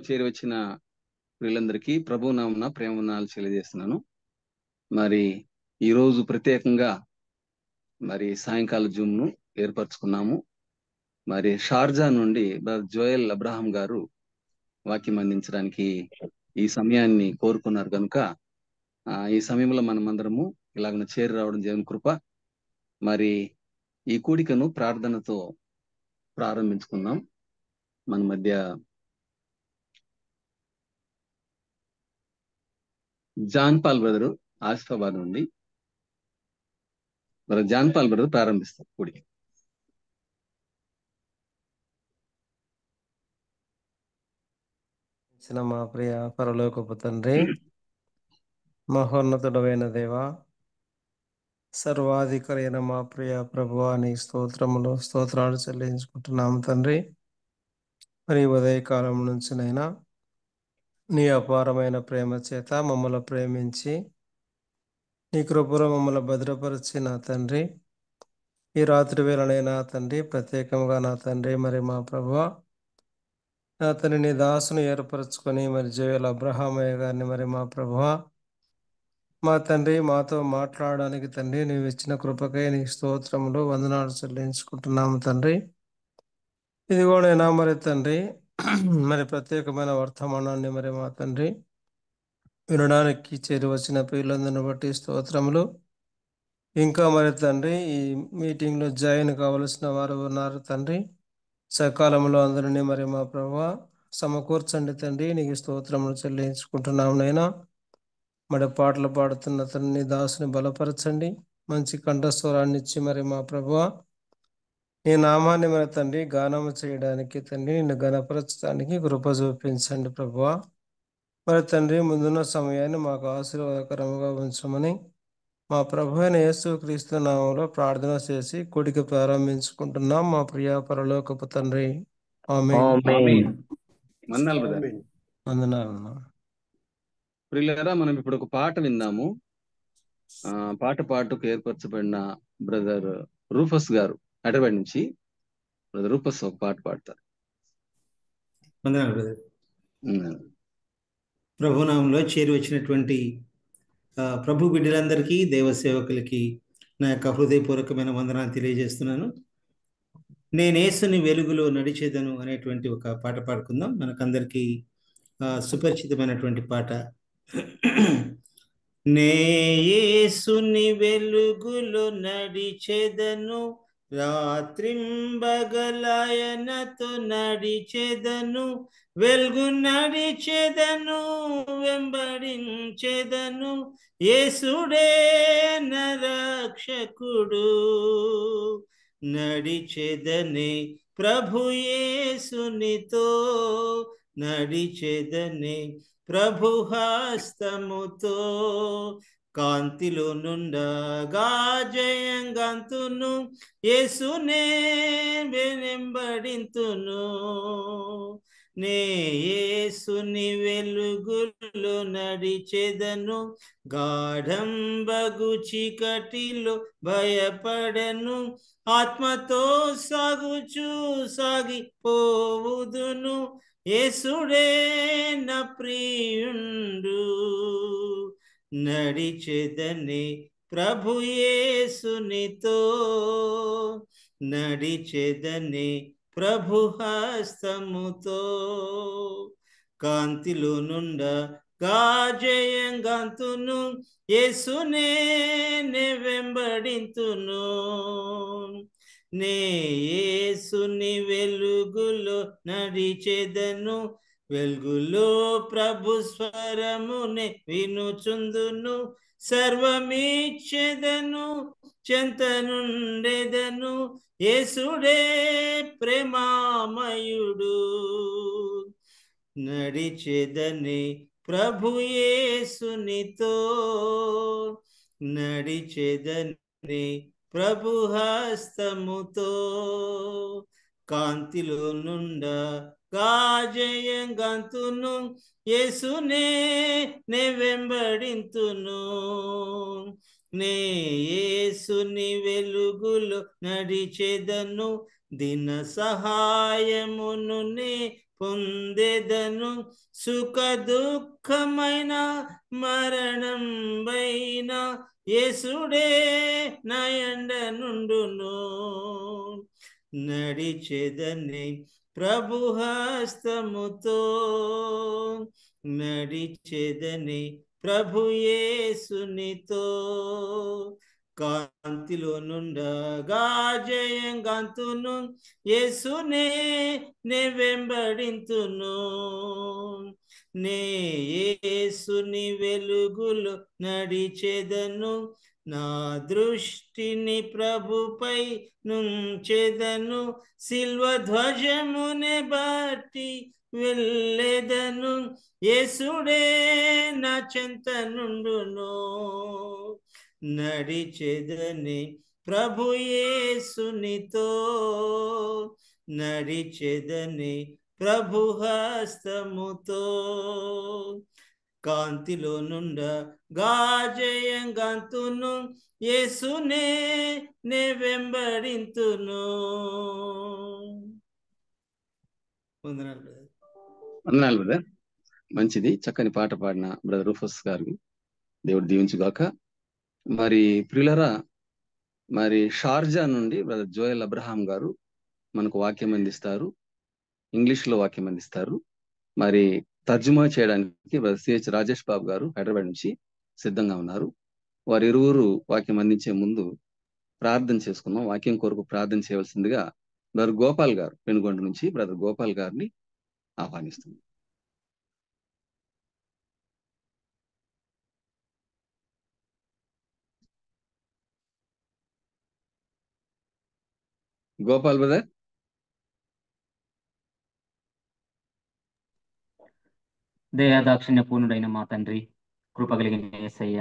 చేరి వచ్చిన వీళ్ళందరికీ ప్రభు నామమున ప్రేమ వందనాలు తెలియజేస్తున్నాను. మరి ఈ రోజు ప్రత్యేకంగా మరి సాయంకాల జూమ్ ను ఏర్పరచుకున్నాము. మరి షార్జా నుండి బ్రదర్ జోయల్ అబ్రహాం గారు వాక్యం అందించడానికి ఈ సమయాన్ని కోరుకున్నారు కనుక ఈ సమయంలో మనమందరము ఇలాగ చేరి రావడం దేవుని కృప. మరి ఈ కూడికను ప్రార్థనతో ప్రారంభించుకుందాం. మన మధ్య జాన్ పాల్ బ్రదరు ఆసిఫాబాద్ నుండి జాన్ పాల్ బ్రదర్ ప్రారంభిస్తారు కూడిక. మా ప్రియ పరలోకపు తండ్రి, మహోన్నతుడైన దేవ, సర్వాధికారి అయిన మా ప్రియ ప్రభువా, నీ స్తోత్రాలు చెల్లించుకుంటున్నాము తండ్రి. మరి ఉదయకాలం నుంచినైనా నీ అపారమైన ప్రేమ చేత మమ్మల్ని ప్రేమించి నీ కృపలో మమ్మల్ని భద్రపరిచి నా తండ్రి, ఈ రాత్రి వేళనైనా తండ్రి ప్రత్యేకంగా నా తండ్రి మరి మా ప్రభువా నా తండ్రి నీ దాసును ఏర్పరచుకొని మరి జోయల్ అబ్రహామయ్య గారిని మరి మా ప్రభువా మా తండ్రి మాతో మాట్లాడడానికి తండ్రి నీవు ఇచ్చిన కృపకై నీ స్తోత్రములు వందనాలు చెల్లించుకుంటున్నాము తండ్రి. ఇదిగోనైనా మరి తండ్రి మరి ప్రత్యేకమైన వర్తమానాన్ని మరి మా తండ్రి వినడానికి చేరి వచ్చిన పిల్లలందరిని బట్టి స్తోత్రములు. ఇంకా మరి తండ్రి ఈ మీటింగ్లో జాయిన్ కావలసిన వారు ఉన్నారు తండ్రి, సకాలంలో అందరినీ మరి మా ప్రభువా సమకూర్చండి తండ్రి. నీకు స్తోత్రములు చెల్లించుకుంటున్నాము నైనా. మరి పాటలు పాడుతున్న తండ్రి దాసుని బలపరచండి, మంచి కంఠస్వరాన్ని ఇచ్చి మరి మా ప్రభువా నీ నామాన్ని మరి తండ్రి గానము చేయడానికి తండ్రి నిన్ను గణపరచడానికి కృప చూపించండి ప్రభువా. మరి తండ్రి ముందున్న సమయాన్ని మాకు ఆశీర్వాదకరముగా ఉంచమని మా ప్రభు అయిన యేసు క్రీస్తు నామంలో ప్రార్థన చేసి కూడిక ప్రారంభించుకుంటున్నాం మా ప్రియ పరలోకపు తండ్రి. ఆమేన్. వందనాలు బ్రదర్. వందనాలు. ప్రియులారా, మనం ఇప్పుడు ఒక పాట విందాము. పాటకు ఏర్పరచబడిన బ్రదర్ రూఫస్ గారు హైదరాబాద్ నుంచి బ్రదర్ రూఫస్ ఒక పాట పాడతారు. వందనాలు బ్రదర్. ప్రభునామంలో చేరి వచ్చినటువంటి ప్రభు బిడ్డలందరికీ, దేవ సేవకులకి నా యొక్క హృదయపూర్వకమైన వందనాలు తెలియజేస్తున్నాను. నేను యేసుని వెలుగులో నడిచేదను అనేటువంటి ఒక పాట పాడుకుందాం. మనకందరికీ సుపరిచితమైనటువంటి పాట. నే యేసుని వెలుగులో నడిచేదను, రాత్రింబగలాయనతో నడిచేదను, వెలుగు నడిచేదను, వెంబడించేదను, యేసుడే నా రక్షకుడు. నడిచేదనే ప్రభు యేసునితో, నడిచేదనే ప్రభు హస్తముతో, కాంతిలో నుండగా జయంగాంతును, యేసునే వెంబడింతును. నే యేసుని వెలుగులో నడిచేదను, గాఢంబగు చీకటిలో భయపడను, ఆత్మతో సాగిపోవుదును, యేసుడే నా ప్రియుండు. నడిచేదనే ప్రభు యేసునితో, నడిచేదనే ప్రభు హస్తముతో, కాంతిలో నుండగా జయంగాంతును, యేసునే వెంబడింతును. నే యేసుని వెలుగులో నడిచేదను, వెలుగులో ప్రభు స్వరమునే వినుచుందును, సర్వమిచ్చేదను, చెంతనుండెదను, యేసుడే ప్రేమామయుడు. నడిచేదనే ప్రభు యేసునితో, నడిచేదనే ప్రభు హస్తముతో, కాంతిలో నుండగా జయంగాంతును, యేసునే వెంబడింతును. నే యేసుని వెలుగులో నడిచేదను, దిన సహాయమును నే పొందెదను, సుఖ దుఃఖమైన మరణం పైన యేసుడే నయండ నుండును. నడిచెదని ప్రభు హస్తముతో, నడిచెదని ప్రభు యేసునితో, కాంతిలో నుండగా జయంగాంతును, యేసునే నే వెంబడింతును. నే యేసుని వెలుగులో నడిచెదను, నా దృష్టిని ప్రభుపై నుంచెదను, సిల్వ ధ్వజమునే బట్టి వెళ్ళెదను, యేసుడే నా చెంత నుండును. నడిచెదని ప్రభు యేసునితో, నడిచెదని ప్రభు హస్తముతో, కాంతిలో నుండగా జయంగాంతును, యేసునే నే వెంబడింతును. వందనాలు. వందనాలు బ్రదర్. మంచిది, చక్కని పాట పాడిన బ్రదర్ రూఫస్ గారికి దేవుడు దీవించుగాక. మరి ప్రియులరా, మరి షార్జా నుండి బ్రదర్ జోయల్ అబ్రహాం గారు మనకు వాక్యం అందిస్తారు, ఇంగ్లీష్ లో వాక్యం అందిస్తారు. మరి తర్జుమా చేయడానికి బ్రదర్ సిహెచ్ రాజేష్ బాబు గారు హైదరాబాద్ నుంచి సిద్ధంగా ఉన్నారు. వారి ఇరువురు వాక్యం అందించే ముందు ప్రార్థన చేసుకుందాం. వాక్యం కొరకు ప్రార్థన చేయవలసిందిగా బ్రదర్ గోపాల్ గారు పెనుగొండ నుంచి బ్రదర్ గోపాల్ గారిని ఆహ్వానిస్తున్నాం. గోపాల్ బ్రదర్. దయాదాక్షిణ్య పూర్ణుడైన మా తండ్రి, కృపగలిగిన యేసయ్య,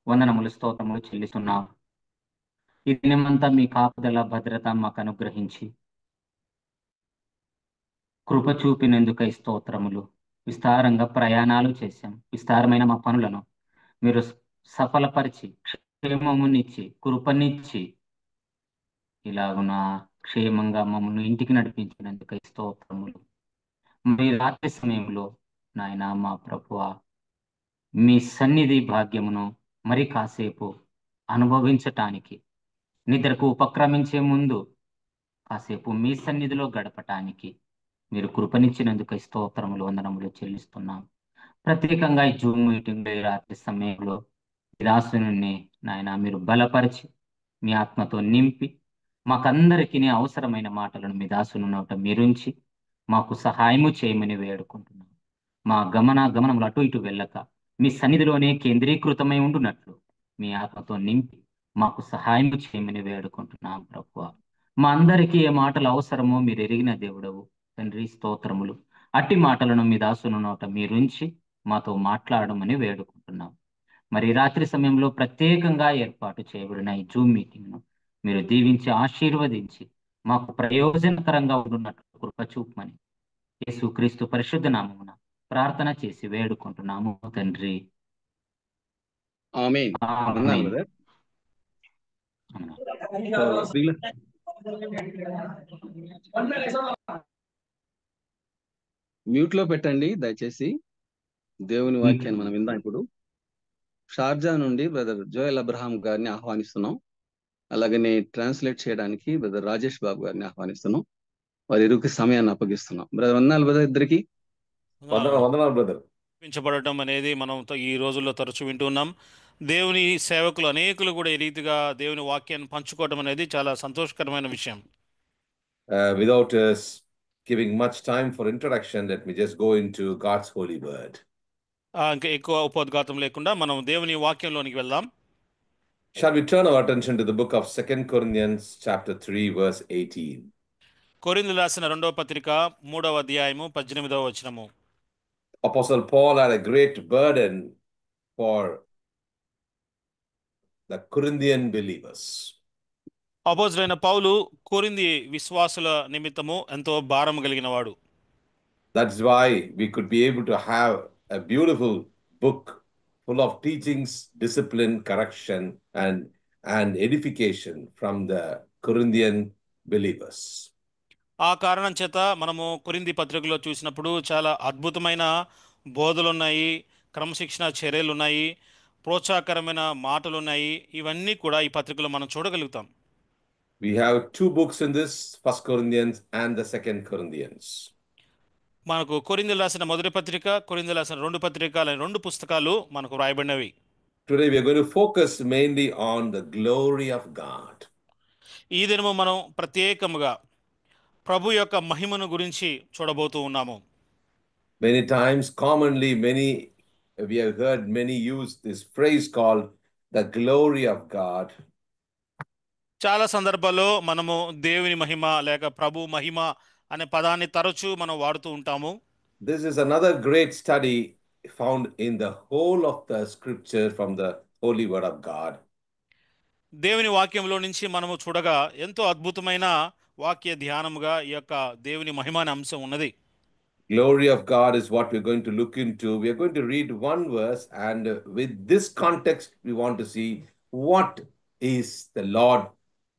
వందనములు స్తోత్రములు చెల్లిస్తున్నాం. ఈ దినమంతా మీ కాపుదల భద్రత మాకు అనుగ్రహించి కృప చూపినందుకై స్తోత్రములు. విస్తారంగా ప్రయాణాలు చేశాం, విస్తారమైన మా పనులను మీరు సఫలపరిచి క్షేమమునిచ్చి కృపనిచ్చి ఇలాగున క్షేమంగా మమ్మల్ని ఇంటికి నడిపించినందుకై స్తోత్రములు. మరి రాత్రి సమయంలో నాయన మా ప్రభువా, మీ సన్నిధి భాగ్యమును మరి కాసేపు అనుభవించటానికి, నిద్రకు ఉపక్రమించే ముందు కాసేపు మీ సన్నిధిలో గడపటానికి మీరు కృపనిచ్చినందుకు స్తోత్రములు వందనములు చెల్లిస్తున్నాం. ప్రత్యేకంగా ఈ జూమ్ మీటింగ్ రాత్రి సమయంలో దాసుని నాయన మీరు బలపరిచి మీ ఆత్మతో నింపి మాకందరికీ అవసరమైన మాటలను మీ దాసుని నోట మీరుంచి మాకు సహాయము చేయమని వేడుకుంటున్నాం. మా గమనములు అటు ఇటు వెళ్ళక మీ సన్నిధిలోనే కేంద్రీకృతమై ఉండునట్లు మీ ఆత్మతో నింపి మాకు సహాయం చేయమని వేడుకుంటున్నాం. ప్రభువా, మా అందరికీ ఏ మాటలు అవసరమో మీరు ఎరిగిన దేవుడవు తండ్రి, స్తోత్రములు. అట్టి మాటలను మీ దాసుని నోట మీరుంచి మాతో మాట్లాడమని వేడుకుంటున్నాం. మరి రాత్రి సమయంలో ప్రత్యేకంగా ఏర్పాటు చేయబడిన ఈ జూమ్ మీటింగ్ను మీరు దీవించి ఆశీర్వదించి మాకు ప్రయోజనకరంగా ఉండున్నట్లు కృప చూపమని యేసుక్రీస్తు పరిశుద్ధ నామమున ప్రార్థన చేసి వేడుకుంటున్నాము తండ్రి. ఆమేన్. వందనాలు బ్రదర్. మ్యూట్ లో పెట్టండి దయచేసి. దేవుని వాక్యాన్ని మనం విందాం. ఇప్పుడు షార్జా నుండి బ్రదర్ జోయల్ అబ్రహాం గారిని ఆహ్వానిస్తున్నాం. అలాగనే ట్రాన్స్లేట్ చేయడానికి బ్రదర్ రాజేష్ బాబు గారిని ఆహ్వానిస్తున్నాం. వారి ఇరువురికి సమయాన్ని అప్పగిస్తున్నాం. బ్రదర్ వందనాలు బ్రదర్ ఇద్దరికి. వందనాలు బ్రదర్. పెంచబడటం అనేది మనం ఈ రోజుల్లో తరచూ వింటున్నాం. దేవుని సేవకులు అనేకులు కూడా ఈ రీతిగా దేవుని వాక్యాన్ని పంచుకోవడం అనేది చాలా సంతోషకరమైన విషయం. Without giving much time for introduction, let me just go into God's holy word. ఇంకా ఎక్కువ ఉపోద్ఘాతం లేకుండా మనం దేవుని వాక్యంలోనికి వెళ్దాం. Shall we turn our attention to the book of 2 Corinthians chapter 3 verse 18. కొరింథీయులకు రాసిన 2వ పత్రిక 3వ అధ్యాయము 18వ వచనము. Apostle Paul had a great burden for the Corinthian believers. అపోస్తలుడైన పౌలు కొరింథీ విశ్వాసుల నిమిత్తము ఎంతో భారం కలిగిన వాడు. That's why we could be able to have a beautiful book full of teachings, discipline, correction, and edification from the Corinthian believers. ఆ కారణం చేత మనము కొరింథీ పత్రికలో చూసినప్పుడు చాలా అద్భుతమైన బోధలున్నాయి, క్రమశిక్షణ చర్యలున్నాయి, ప్రోత్సాహకరమైన మాటలున్నాయి. ఇవన్నీ కూడా ఈ పత్రికలో మనం చూడగలుగుతాం. We have two books in this, First Corinthians and the Second Corinthians. మనకు కొరింథీయులు రాసిన మొదటి పత్రిక, కొరింథీయులు రాసిన రెండు పత్రికలు అనే రెండు పుస్తకాలు మనకు రాయబడినవి. Today we are going to focus mainly on the glory of God. ఈ దినము మనం ప్రత్యేకముగా ప్రభు యొక్క మహిమను గురించి చూడబోతూ ఉన్నాము. Many times, commonly, we have heard many use this phrase called the glory of God. చాలా సందర్భాల్లో మనము దేవుని మహిమ లేక ప్రభు మహిమ అనే పదాన్ని తరచూ మనం వాడుతూ ఉంటాము. This is another great study found in the whole of the scripture from the holy word of God. దేవుని వాక్యంలో నుంచి మనము చూడగా ఎంతో అద్భుతమైన వాక్య ధ్యానముగా ఈ యొక్క దేవుని మహిమ అనే అంశం ఉన్నది. Glory of God is what we're going to look into. We are going to read one verse, and with this context, we want to see what is the Lord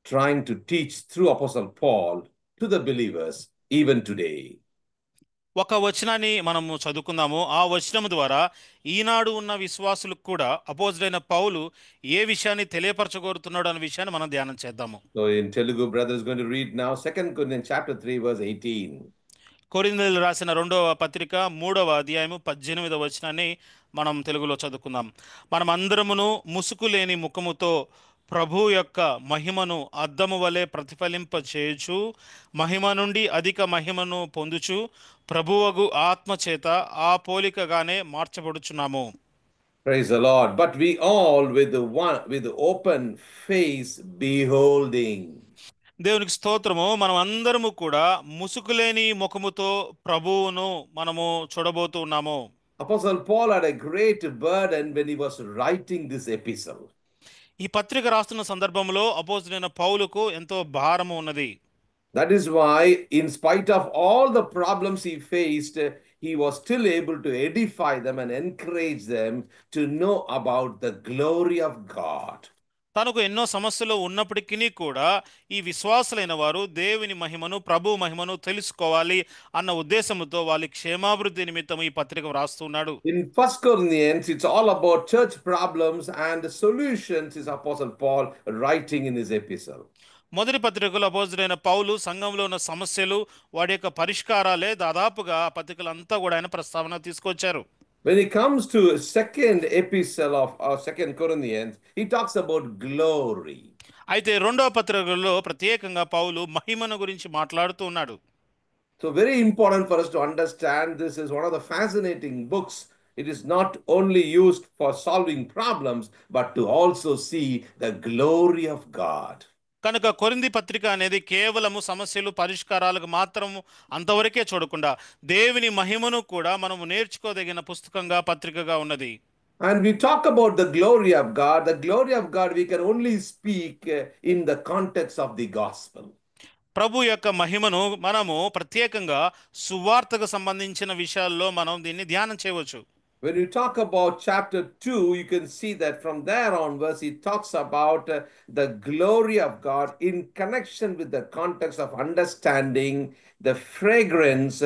trying to teach through Apostle Paul to the believers even today. ఒక వచనాన్ని మనము చదువుకుందాము. ఆ వచనం ద్వారా ఈనాడు ఉన్న విశ్వాసులకు కూడా అపోజిడైన పౌలు ఏ విషయాన్ని తెలియపరచగోరుతున్నాడు అనే విషయాన్ని మనం ధ్యానం చేద్దాము. So in Telugu, brother is going to read now 2 Corinthians chapter 3, verse 18. కొరింథీయులు రాసిన రెండవ పత్రిక 3వ అధ్యాయము 18వ వచనాన్ని మనం తెలుగులో చదువుకుందాం. మనం అందరమును ముసుకు లేని ముఖముతో ప్రభు యొక్క మహిమను అద్దము వలె ప్రతిఫలింప చేయుచు మహిమ నుండి అధిక మహిమను పొందుచు ప్రభువగు ఆత్మ చేత ఆ పోలికగానే మార్చబడుచున్నాము. Praise the Lord. But we all with the open face beholding. దేవునికి స్తోత్రము. మనం అందరము కూడా ముసుకులేని ముఖముతో ప్రభువును మనము చూడబోతూ ఉన్నాము. Apostle Paul had a great burden when he was writing this epistle. ఈ పత్రిక రాస్తున్న సందర్భంలో అపోజిడైన పౌలుకు ఎంతో భారము ఉన్నది. That is why, in spite of all the problems he faced, he was still able to edify them and encourage them to know about the glory of God. తనకు ఎన్నో సమస్యలు ఉన్నప్పటికీ కూడా ఈ విశ్వాసులైన వారు దేవుని మహిమను ప్రభు మహిమను తెలుసుకోవాలి అన్న ఉద్దేశంతో వాళ్ళ క్షేమాభివృద్ధి నిమిత్తం ఈ పత్రిక వ్రాస్తున్నాడు. In 1 Corinthians, it's all about church problems and the solutions is Apostle Paul writing in his epistle. మొదటి పత్రికలో అపోజిడైన పౌలు సంఘంలో ఉన్న సమస్యలు వాటి యొక్క పరిష్కారాలే దాదాపుగా ఆ పత్రికలంతా కూడా ఆయన ప్రస్తావన తీసుకొచ్చారు. When it comes to second epistle of 2 Corinthians, he talks about glory. అయితే రెండవ పత్రికలో ప్రత్యేకంగా పౌలు మహిమను గురించి మాట్లాడుతూ ఉన్నాడు. So very important for us to understand, this is one of the fascinating books. It is not only used for solving problems, but to also see the glory of God. కనుక కొరింథీ పత్రిక అనేది కేవలము సమస్యలు పరిష్కారాలకు మాత్రం అంతవరకే చూడకుండా దేవుని మహిమను కూడా మనము నేర్చుకోదగిన పుస్తకంగా పత్రికగా ఉన్నది. And we talk about the glory of God. The glory of God we can only speak in the context of the gospel. ప్రభు యొక్క మహిమను మనము ప్రత్యేకంగా సువార్తకు సంబంధించిన విషయాల్లో మనం దీన్ని ధ్యానం చేయవచ్చు. When you talk about chapter 2, you can see that from there onwards, he talks about the glory of God in connection with the context of understanding the fragrance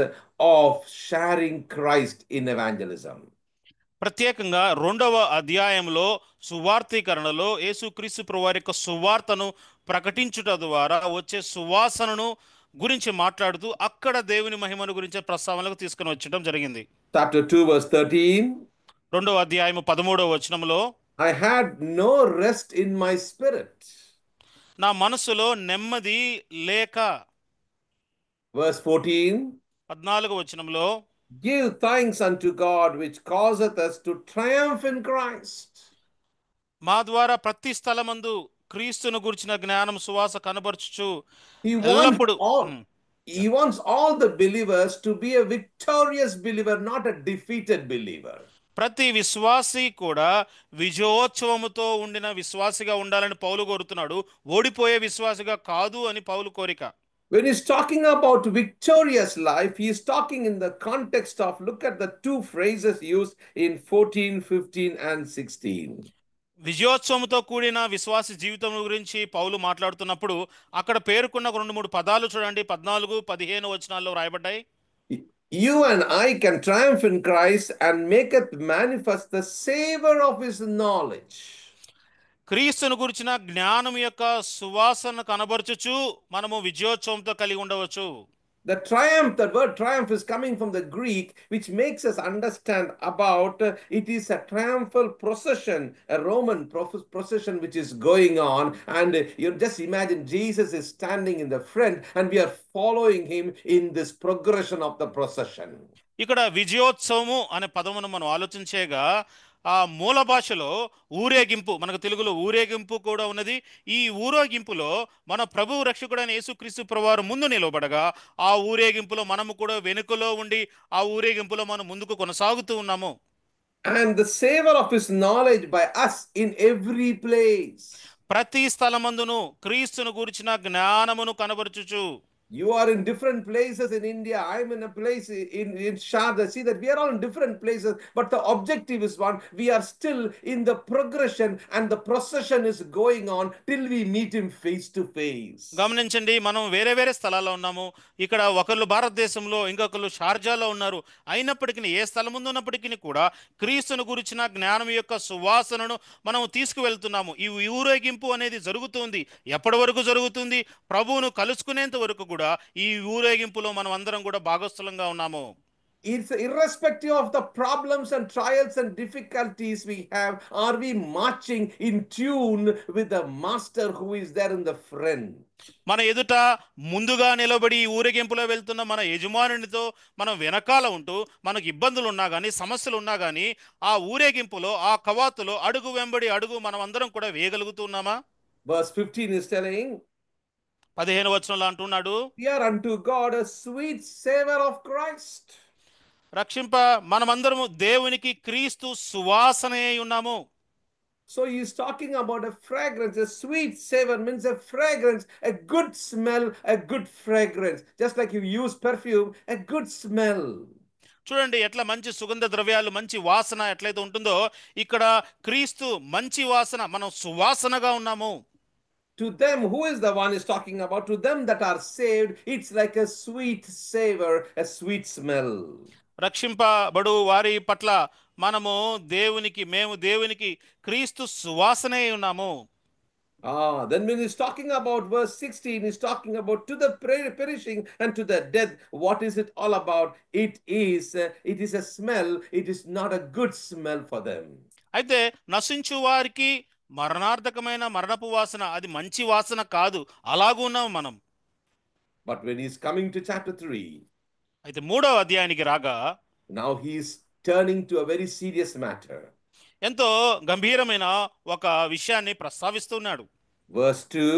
of sharing Christ in evangelism. ప్రత్యేకంగా రెండవ అధ్యాయంలో సువార్తీకరణలో యేసుక్రీస్తు ప్రభువారి యొక్క సువార్తను ప్రకటించుట ద్వారా వచ్చే సువాసనను గురించి మాట్లాడుతూ అక్కడ దేవుని మహిమను గురించి ప్రస్తావనలకు తీసుకుని వచ్చడం జరిగింది. Chapter 2, verse 13. రెండవ అధ్యాయము 13వ వచనంలో I had no rest in my spirit. నా మనసులో నెమ్మది లేక. Verse 14. 14వ వచనంలో Give thanks unto God which causeth us to triumph in Christ. మా ద్వారా ప్రతి స్థలమందు క్రీస్తును గురించిన జ్ఞానం సువాస కనబర్చుచు He ఎల్లప్పుడు wants all the believers to be a victorious believer, not a defeated believer. ప్రతి విశ్వాసి కూడా విజయోత్సవముతో ఉండిన విశ్వాసిగా ఉండాలని పౌలు కోరుతున్నాడు. ఓడిపోయే విశ్వాసిగా కాదు అని పౌలు కోరిక. When he's talking about victorious life, he is talking in the context of, look at the two phrases used in 14, 15 and 16. విజయోత్సవంతో కూడిన విశ్వాస జీవితం గురించి పౌలు మాట్లాడుతున్నప్పుడు అక్కడ పేర్కొన్న 2-3 పదాలు చూడండి, 14-15 వచనాల్లో రాయబడ్డాయి. You and I can triumph in Christ and maketh manifest the savor of his knowledge. క్రీస్తును గురించిన జ్ఞానం యొక్క సువాసన కనబరచుచు మనము విజయోత్సవంతో కలిగి ఉండవచ్చు. The triumph, the word triumph is coming from the Greek, which makes us understand about it is a triumphal procession, a Roman procession which is going on. And you just imagine Jesus is standing in the front and we are following him in this progression of the procession. ఇక్కడ విజయోత్సవము అనే పదమును మనం ఆలోచించేగా ఆ మూల భాషలో ఊరేగింపు, మనకు తెలుగులో ఊరేగింపు కూడా ఉన్నది. ఈ ఊరేగింపులో మన ప్రభు రక్షకుడైన యేసుక్రీస్తు ప్రభువారు ముందు నిలబడగా ఆ ఊరేగింపులో మనము కూడా వెనుకలో ఉండి ఆ ఊరేగింపులో మనం ముందుకు కొనసాగుతూ ఉన్నాము. And the savor of his knowledge by us in every place. ప్రతి స్థలమందును క్రీస్తును గురించిన జ్ఞానమును కనబరుచుచు. You are in different places in India. I'm in a place in Sharda. See that we are all in different places, but the objective is one. We are still in the progression and the procession is going on till we meet him face to face. గమనించండి, మనం వేరే వేరే స్థలాల్లో ఉన్నాము. ఇక్కడ ఒకళ్ళు భారతదేశంలో, ఇంకొకళ్ళు షార్జాలో ఉన్నారు. అయినప్పటికీ ఏ స్థలం ముందు ఉన్నప్పటికీ కూడా క్రీస్తును గురించిన జ్ఞానం యొక్క సువాసనను మనం తీసుకువెళ్తున్నాము. ఈ ఊరేగింపు అనేది జరుగుతుంది. ఎప్పటి వరకు జరుగుతుంది? ప్రభువును కలుసుకునేంత వరకు కూడా ఈ ఊరేగింపులో మనం అందరం కూడా భాగస్థులంగా ఉన్నాము. It's irrespective of the problems and trials and difficulties we have, are we marching in tune with the master who is there in the front? మన ఎదుట ముందుగా నిలబడి ఊరేగింపులో వెళ్తున్న మన యజమానునితో మనం వెనకాల ఉంటూ మనకు ఇబ్బందులు ఉన్నా కానీ, సమస్యలు ఉన్నా కానీ ఆ ఊరేగింపులో, ఆ కవాతులో అడుగు వెంబడి అడుగు మనం అందరం కూడా వేయగలుగుతున్నామా? Verse 15 is telling, 15వ వచనంలో అంటున్నాడు, we are unto God a sweet savor of Christ. రక్షింప మనమందరము దేవునికి క్రీస్తు సువాసనే ఉన్నాము. So he is talking about a fragrance. A sweet savor means a fragrance, a good smell, a good fragrance. Just like you use perfume, a good smell. చూడండి ఎట్లా మంచి సుగంధ ద్రవ్యాలు, మంచి వాసన ఎట్లయితే ఉంటుందో ఇక్కడ క్రీస్తు మంచి వాసన, మనం సువాసనగా ఉన్నాము. To them, who is the one is talking about? To them that are saved, it's like a sweet savor, a sweet smell. రక్షింపబడు వారి పట్ల మేము దేవునికి క్రీస్తు సువాసనే ఉన్నాము. Then when he's talking about verse 16, he's talking about to the perishing and to the death. What is it all about? It is a smell. It is not a good smell for them. అయితే నశించు వారికి మరణార్థకమైన మరణపు వాసన, అది మంచి వాసన కాదు. అలాగూ ఉన్నాము మనం. But when he's coming to chapter 3, అయితే 3వ అధ్యాయానికి రాగా now he's turning to a very serious matter. ఎంతో గంభీరమైన ఒక విషయాన్ని ప్రస్తావిస్తున్నాడు. Verse 2,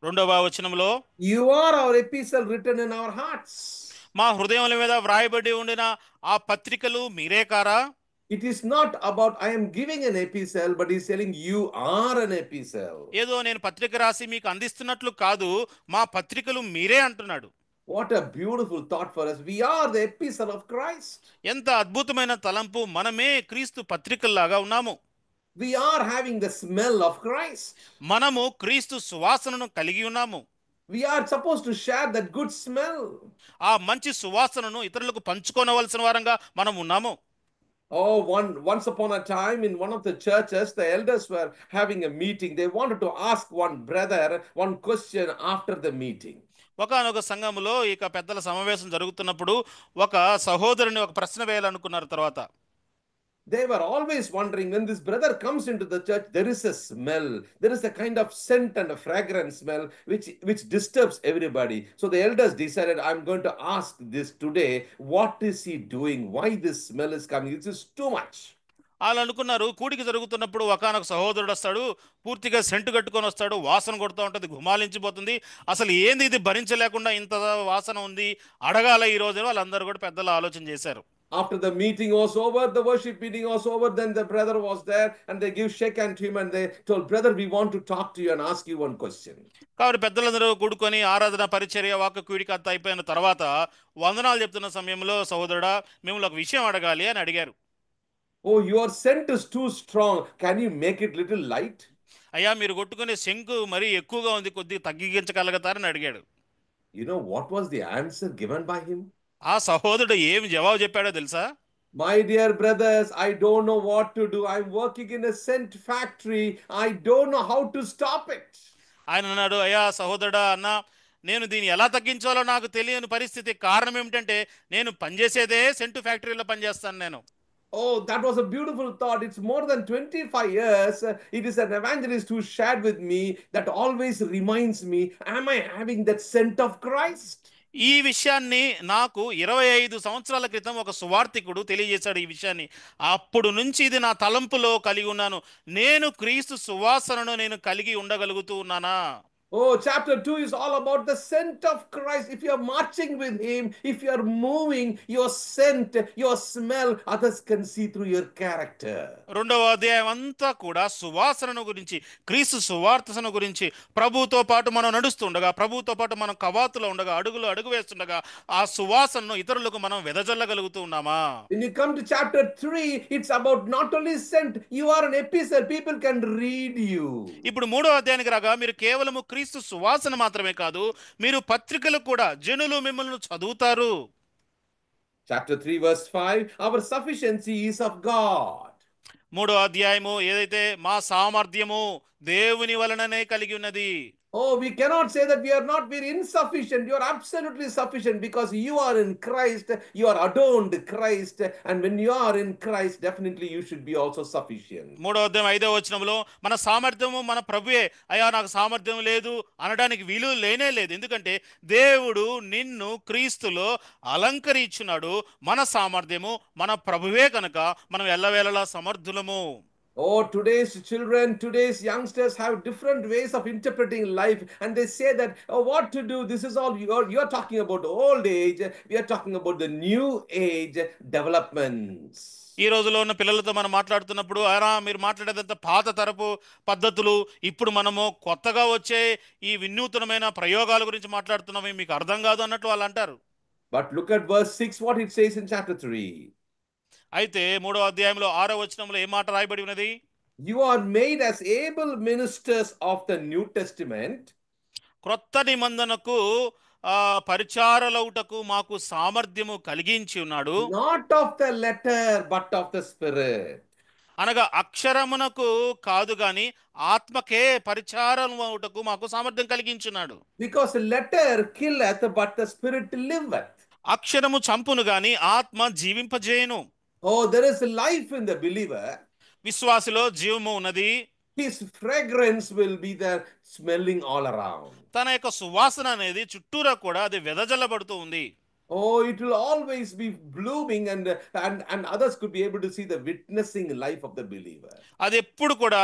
2వ వచనంలో, you are our epistle written in our hearts. మా హృదయముల మీద వ్రాయబడి ఉండిన ఆ పత్రికలు మీరే కారా? It is not about I am giving an epistle, but he's telling you are an epistle. ఏదో నేను పత్రిక రాసి మీకు అందిస్తున్నట్లు కాదు, మా పత్రికలు మీరే అంటున్నాడు. What a beautiful thought for us. We are the epistle of Christ. ఎంత అద్భుతమైన తలంపు, మనమే క్రీస్తు పత్రికల్లాగా ఉన్నాము. We are having the smell of Christ. మనము క్రీస్తు సువాసనను కలిగి ఉన్నాము. We are supposed to share that good smell. ఆ మంచి సువాసనను ఇతరులకు పంచుకోనవలసిన వారంగా మనం ఉన్నాము. Oh, once upon a time in one of the churches, the elders were having a meeting. They wanted to ask one brother one question after the meeting. ఒకనొక సంఘములో ఇక పెద్దల సమావేశం జరుగుతున్నప్పుడు ఒక సహోదరుని ఒక ప్రశ్న వేయాలనుకున్నారు. తర్వాత they were always wondering, when this brother comes into the church, there is a smell. There is a kind of scent and a fragrance smell which disturbs everybody. So the elders decided, I'm going to ask this today. What is he doing? Why this smell is coming? This is too much. వాళ్ళు అనుకున్నారు, కూడికి జరుగుతున్నప్పుడు ఒకనొక సహోదరుడు వస్తాడు, పూర్తిగా scent కట్టుకొని వస్తాడు, వాసన కొడుతూ ఉంటుంది, గుమాలించిపోతుంది. అసలు ఏంది ఇది, భరించలేకుండా ఇంత వాసన ఉంది, అడగాల ఈ రోజు. వాళ్ళందరూ కూడా పెద్దలు ఆలోచన చేశారు. After the meeting was over, the worship meeting was over, then the brother was there and they give shake hand to him and they told, brother, we want to talk to you and ask you one question. కాబట్టి పెద్దలందరూ కూడుకొని ఆరాధన పరిచర్య వాక్య కూడిక అంతా అయిపోయిన తర్వాత వందనాలు చెప్తున్న సమయంలో, సహోదరుడా, మేము ఒక విషయం అడగాలి అని అడిగారు. Oh, your scent is too strong. Can you make it little light? అయ్యా మీరు కొట్టుకునే శంకు మరీ ఎక్కువగా ఉంది, కొద్దిగా తగ్గించగలుగుతారని అడిగాడు. You know what was the answer given by him? ఆ సహోదరుడు ఏమి జవాబు చెప్పాడో తెలుసా? My dear brothers, I don't know what to do. I'm working in a scent factory. I don't know how to stop it. ఆయన అన్నాడు, అయ్యా సహోదరుడా అన్న, నేను దీన్ని ఎలా తగ్గించాలో నాకు తెలియని పరిస్థితి. కారణం ఏమిటంటే నేను పనిచేసేదే సెంటు ఫ్యాక్టరీలో పనిచేస్తాను నేను. Oh, that was a beautiful thought. It's more than 25 years. It is an evangelist who shared with me that always reminds me, am I having that scent of Christ? ఈ విషయాన్ని నాకు 25 సంవత్సరాల క్రితం ఒక సువార్థికుడు తెలియజేశాడు ఈ విషయాన్ని. అప్పుడు నుంచి ఇది నా తలంపులో కలిగి ఉన్నాను. నేను క్రీస్తు సువాసనను నేను కలిగి ఉండగలుగుతూ ఉన్నానా? Oh, chapter 2 is all about the scent of Christ. If you are marching with him, if you are moving, your scent, your smell, others can see through your character. రెండవ అధ్యాయం అంతా కూడా సువాసనను గురించి, క్రీస్తు సువార్తను గురించి, ప్రభువుతో పాటు మనం నడుస్తుండగా, ప్రభువుతో పాటు మనం కవాతులో ఉండగా, అడుగు వేస్తుండగా ఆ సువాసనను ఇతరులకు మనం వెదజల్లగలుగుతూ ఉన్నామా? When you come to chapter 3, it's about not only scent, you are an epistle, people can read you. ఇప్పుడు మూడో అధ్యాయానికి రాగా మీరు కేవలము క్రీస్తు సువాసన మాత్రమే కాదు, మీరు పత్రికలు కూడా జనులు మిమ్మల్ని చదువుతారు. Chapter 3 verse 5, our sufficiency is of God. మూడో అధ్యాయము ఏదైతే మా సామర్థ్యము దేవుని వలననే కలిగి ఉన్నది. Oh, we cannot say that we are not very insufficient. You are absolutely sufficient because you are in Christ. You are adorned Christ. And when you are in Christ, definitely you should be also sufficient. మూడో అధ్యాయం 5వ వచనంలో మన సామర్థ్యము మన ప్రభువే. అయ్యా నాకు సామర్థ్యం లేదు అనడానికి వీలు లేనే లేదు. ఎందుకంటే దేవుడు నిన్ను క్రీస్తులో అలంకరించున్నాడు. మన సామర్థ్యము మన ప్రభువే కనుక మనం ఎల్లవేళలా సమర్థులము. Oh, today's children, today's youngsters have different ways of interpreting life, and they say that, oh, what to do? This is all you're talking about old age. We are talking about the new age developments. ఈ రోజులో ఉన్న పిల్లలతో మనం మాట్లాడుతున్నప్పుడు అరా మీరు మాట్లాడేదంతా పాత తరపు పద్ధతులు, ఇప్పుడు మనము కొత్తగా వచ్చే ఈ వినూతనమైన ప్రయోగాల గురించి మాట్లాడుతున్నాము, మీకు అర్థం కాదు అన్నట్లు వాళ్ళు అంటారు. But look at verse 6, what it says in chapter 3. అయితే మూడో అధ్యాయంలో 6వ వచనంలో ఏ మాట రాయబడి ఉన్నది? You are made as able ministers of the New Testament. క్రొత్త నిబంధనకు పరిచారలవుటకు మాకు సామర్థ్యము కలిగించి ఉన్నాడు. Not of the letter, but of the spirit. అనగా అక్షరమునకు కాదు గాని ఆత్మకే పరిచారం అవుటకు మాకు సామర్థ్యం కలిగించున్నాడు. Because the letter killeth, but the spirit liveth. అక్షరము చంపును గాని ఆత్మ జీవింపజేయును. Oh, there is life in the believer. విశ్వాసిలో జీవము ఉన్నది. His fragrance will be there smelling all around. తన యొక్క సువాసన అనేది చుట్టూరా కూడా అది వెదజల్లబడుతూ ఉంది. Oh, it will always be blooming and others could be able to see the witnessing life of the believer. అది ఎప్పుడు కూడా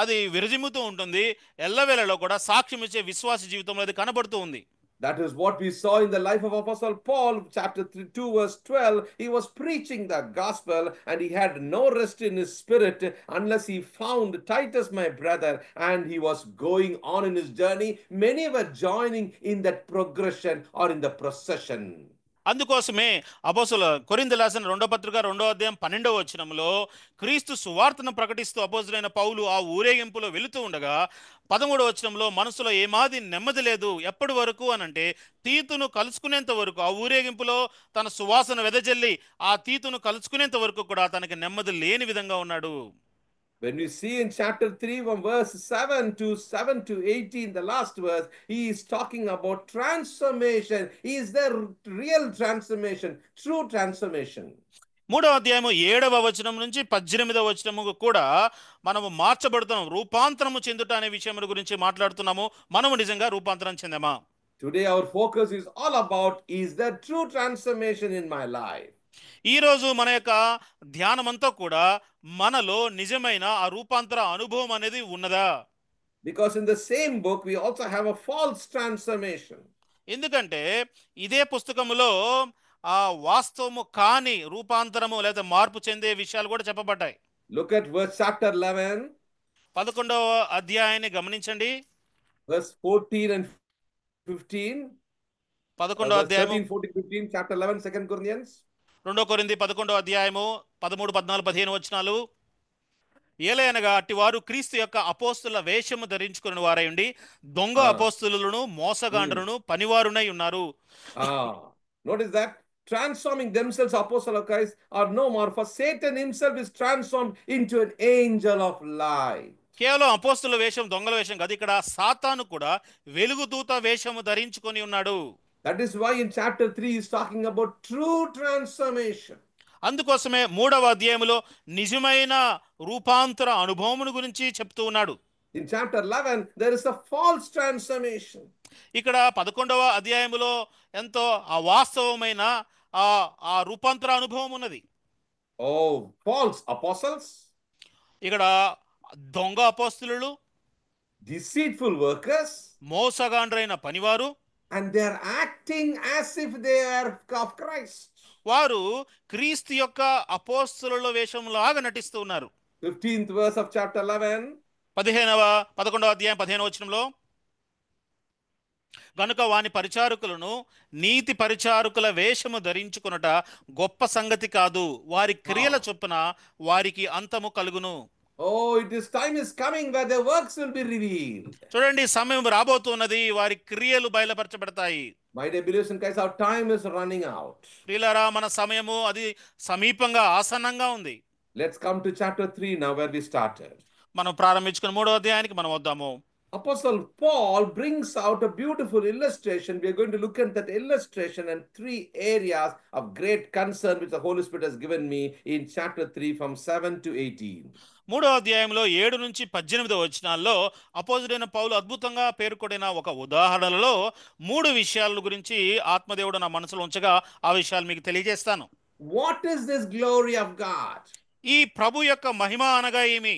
అది విరజిమ్ముతూ ఉంటుంది. ఎల్లవేళలో కూడా సాక్ష్యం ఇచ్చే విశ్వాస జీవితంలో అది కనబడుతూ ఉంది. That is what we saw in the life of Apostle Paul, chapter 2 verse 12. He was preaching the gospel and he had no rest in his spirit unless he found Titus, my brother, and he was going on in his journey. Many were joining in that progression or in the procession. అందుకోసమే అపోస్తుల కొరింథీయులకు రాసిన 2వ పత్రిక 2వ అధ్యాయం 12వ వచనంలో క్రీస్తు సువార్తను ప్రకటిస్తూ అపోస్తలుడైన పౌలు ఆ ఊరేగింపులో వెళుతూ ఉండగా 13వ వచనంలో మనసులో ఏమాది నెమ్మది లేదు, ఎప్పటి వరకు అనంటే తీతును కలుసుకునేంత వరకు, ఆ ఊరేగింపులో తన సువాసన వెదజల్లి ఆ తీతును కలుసుకునేంత వరకు కూడా తనకి నెమ్మది లేని విధంగా ఉన్నాడు. When we see in chapter 3 from verse 7 to 18, the last verse, he is talking about transformation. Is there real transformation, true transformation? 3వ అధ్యాయము 7వ వచనం నుంచి 18వ వచనము కూడా మనము మార్చబడుతున్నాం, రూపాంతరము చెందుట అనే విషయం గురించి మాట్లాడుతున్నాము. మనము నిజంగా రూపాంతరం చెందామా? Today our focus is all about, is there true transformation in my life? ఈరోజు మన యొక్క ధ్యానమంతా కూడా మనలో నిజమైన ఆ రూపాంతర అనుభవం అనేది ఉన్నదా? Because in the same book we also have a false transformation. ఎందుకంటే ఇదే పుస్తకములో ఆ వాస్తవము కాని రూపాంతరము లేదా మార్పు చెందే విషయాలు కూడా చెప్పబడ్డాయి. Look at verse chapter 11. 11వ అధ్యాయాన్ని గమనించండి. Verse 14 and 15. 11వ అధ్యాయం 13, 14, 15, chapter 11, 2 Corinthians. 2 కొరింథీ 11వ అధ్యాయము 13, 14, 15 వచనాలు. ఏలయనగా అట్టివారు క్రీస్తు యొక్క అపోస్తుల వేషము ధరించుకుని వారై దొంగ అపోస్తులను మోసగాండ్రును పనివారునై ఉన్నారు. Notice that transforming themselves apostles of Christ are no more, for Satan himself is transformed into an angel of light. కేవలం అపోస్తుల వేషం దొంగల వేషం కాదు, ఇక్కడ సాతాను కూడా వెలుగుదూత వేషము ధరించుకొని ఉన్నాడు. That is why in chapter 3 he is talking about true transformation. అందుకోసమే 3వ అధ్యాయములో నిజమైన రూపాంతర అనుభవమును గురించి చెప్తూ ఉన్నాడు. In chapter 11 there is a false transformation. ఇక్కడ 11వ అధ్యాయములో ఎంతో అవాస్తవమైన ఆ రూపాంతర అనుభవం ఉన్నది. False apostles, ఇక్కడ దొంగ అపోస్తులు, deceitful workers, మోసగాండ్రైన పనివారు, and they are acting as if they are of Christ. వారు క్రీస్తు యొక్క అపోస్తుల వేషంలాగా నటిస్తూ ఉన్నారు. 15th verse of chapter 11. 11వ అధ్యాయం 15వ వచనంలో, గనుక వాని పరిచారకులను నీతి పరిచారకుల వేషము ధరించుకొనుట గొప్ప సంగతి కాదు, వారి క్రియల చొప్పున వారికి అంతము కలుగును. Time is coming where their works will be revealed. చూడండి, సమయం రాబోతున్నది, వారి క్రియలు బయలుపరచబడతాయి. My dear believers in Christ, our time is running out. ప్రియులారా, మన సమయము అది సమీపంగా ఆసన్నంగా ఉంది. Let's come to chapter 3 now, where we started. మనం ప్రారంభించుకున్న 3వ అధ్యాయానికి మనం వద్దాము. Apostle Paul brings out a beautiful illustration. We are going to look at that illustration and 3 areas of great concern which the Holy Spirit has given me in chapter 3 from 7 to 18. 3వ అధ్యాయంలో 7 నుంచి 18 వచనాల్లో అపోజిడైన పౌలు అద్భుతంగా పేర్కొడిన ఒక ఉదాహరణలో 3 విషయాల గురించి ఆత్మదేవుడు నా మనసులో ఉంచగా ఆ విషయాలు మీకు తెలియజేస్తాను. What is this glory of God? ఈ ప్రభు యొక్క మహిమ అనగా ఏమి?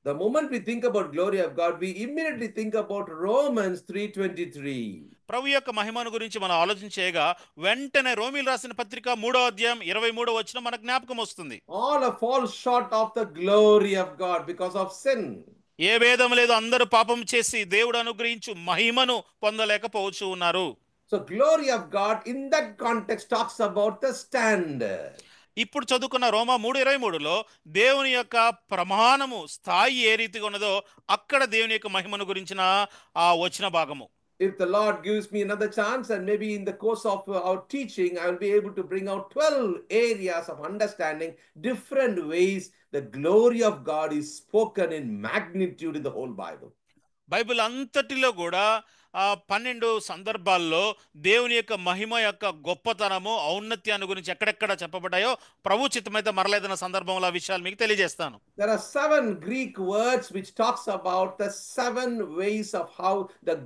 The moment we think about glory of God, we immediately think about Romans 3:23. ప్రభు యొక్క మహిమను గురించి మనం ఆలోచించేగా వెంటనే రోమీయులకు రాసిన పత్రిక 3వ అధ్యాయం 23వ వచనం మనకు జ్ఞాపకం వస్తుంది. All have fallen short of the glory of God because of sin. ఏ భేదం లేదు, అందరూ పాపం చేసి దేవుడు అనుగ్రహించు మహిమను పొందలేకపోవచ్చు ఉన్నారు. So glory of God in that context talks about the standard. ఇప్పుడు చదువుకున్న రోమా 3:23లో దేవుని యొక్క ప్రమాణము స్థాయి ఏ రీతిగా ఉన్నదో అక్కడ దేవుని యొక్క మహిమను గురించిన ఆ వచన భాగము. If the Lord gives me another chance, and maybe in the course of our teaching, I will be able to bring out 12 areas of understanding different ways the glory of God is spoken in magnitude in the whole Bible. Bible అంతటిలో కూడా 12 సందర్భాల్లో దేవుని యొక్క మహిమ యొక్క గొప్పతనము ఔన్నత్యాన్ని గురించి ఎక్కడెక్కడ చెప్పబడ్డాయో ప్రభు చిత్తమైతే మరలేదన్న సందర్భంలో ఆ విషయాలు మీకు తెలియజేస్తాను. There are 7 Greek words which talks about the 7 ways of how the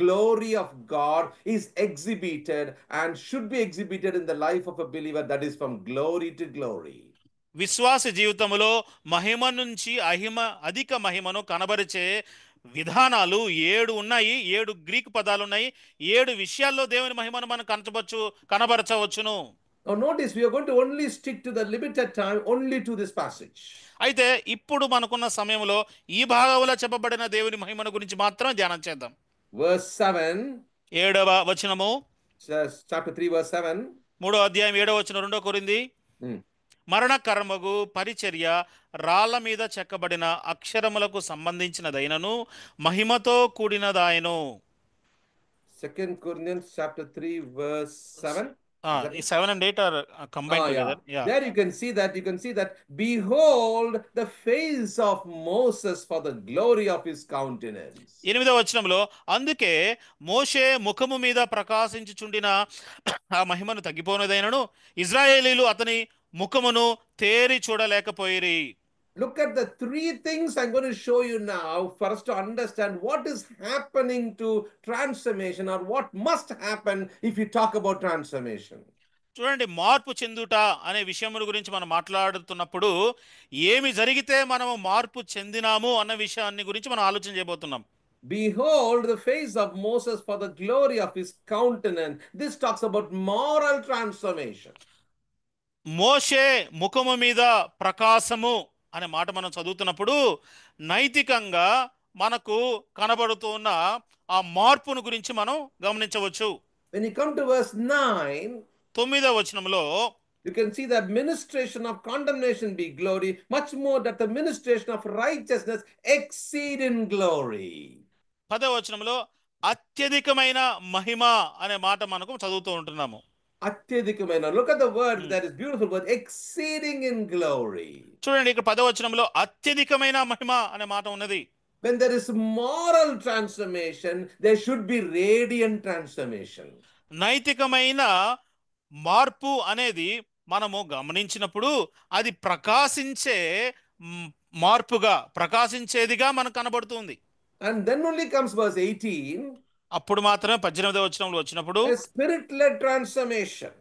glory of God is exhibited and should be exhibited in the life of a believer, that is from glory to glory. విశ్వాస జీవితంలో మహిమ నుంచి అధిక మహిమను కనబరిచే విధానాలు 7 ఉన్నాయి. 7 Greek పదాలు ఉన్నాయి. 7 విషయాల్లో దేవుని మహిమను మనం కనబరచవచ్చును. Now notice, we are going to only stick to the limited time only to this passage. అయితే ఇప్పుడు మనకున్న సమయంలో ఈ భాగంలో చెప్పబడిన దేవుని మహిమను గురించి మాత్రమే ధ్యానం చేద్దాం. Verse 7. 7వ వచనము. Chapter 3 verse 7. 3వ అధ్యాయం 7వ వచనం 2 కొరింథీ. మరణకర్మగు పరిచర్య రాళ్ల మీద చెక్కబడిన అక్షరములకు సంబంధించినదైనను మహిమతో కూడినదాయను. 2 Corinthians chapter 3 verse 7. 7 and 8 are combined together. Yeah. There you can see that behold the face of Moses for the glory of his countenance. 8వ వచనంలో అందుకే మోషే ముఖము మీద ప్రకాశించుచుండిన ఆ మహిమను తగ్గిపోయినదైనను ఇజ్రాయేలీలు అతని ముఖమును తేరి చూడలేకపోయిరి. Look at the 3 things I'm going to show you now for us to understand what is happening to transformation, or what must happen if you talk about transformation. చూడండి, మార్పు చెందుట అనే విషయం గురించి మనం మాట్లాడుతున్నప్పుడు ఏమి జరిగితే మనము మార్పు చెందినాము అన్న విషయాన్ని గురించి మనం ఆలోచన చేయబోతున్నాం. Behold the face of Moses for the glory of his countenance. This talks about moral transformation. మోషే ముఖము మీద ప్రకాశము అనే మాట మనం చదువుతున్నప్పుడు నైతికంగా మనకు కనబడుతున్న ఆ మార్పును గురించి మనం గమనించవచ్చు. When you come to verse 9, 9వ వచనంలో You can see the administration of condemnation be glory, much more that the ministration of righteousness exceed in glory. 10వ వచనంలో అత్యధికమైన మహిమ అనే మాట మనకు చదువుతూ ఉంటున్నాము. అత్యధికమైన. Look at the word, that is beautiful word, exceeding in glory. చూడండి, ఇక్కడ 10వ వచనంలో అత్యధికమైన మహిమ అనే మాట ఉన్నది. When there is moral transformation, there should be radiant transformation. నైతికమైన మార్పు అనేది మనము గమనించినప్పుడు అది ప్రకాశించే మార్పుగా, ప్రకాశించేదిగా మనకు కనబడుతుంది. And then only comes verse 18. అప్పుడు మాత్రమే 18వ వచనంలో వచ్చినప్పుడు A spirit-led transformation.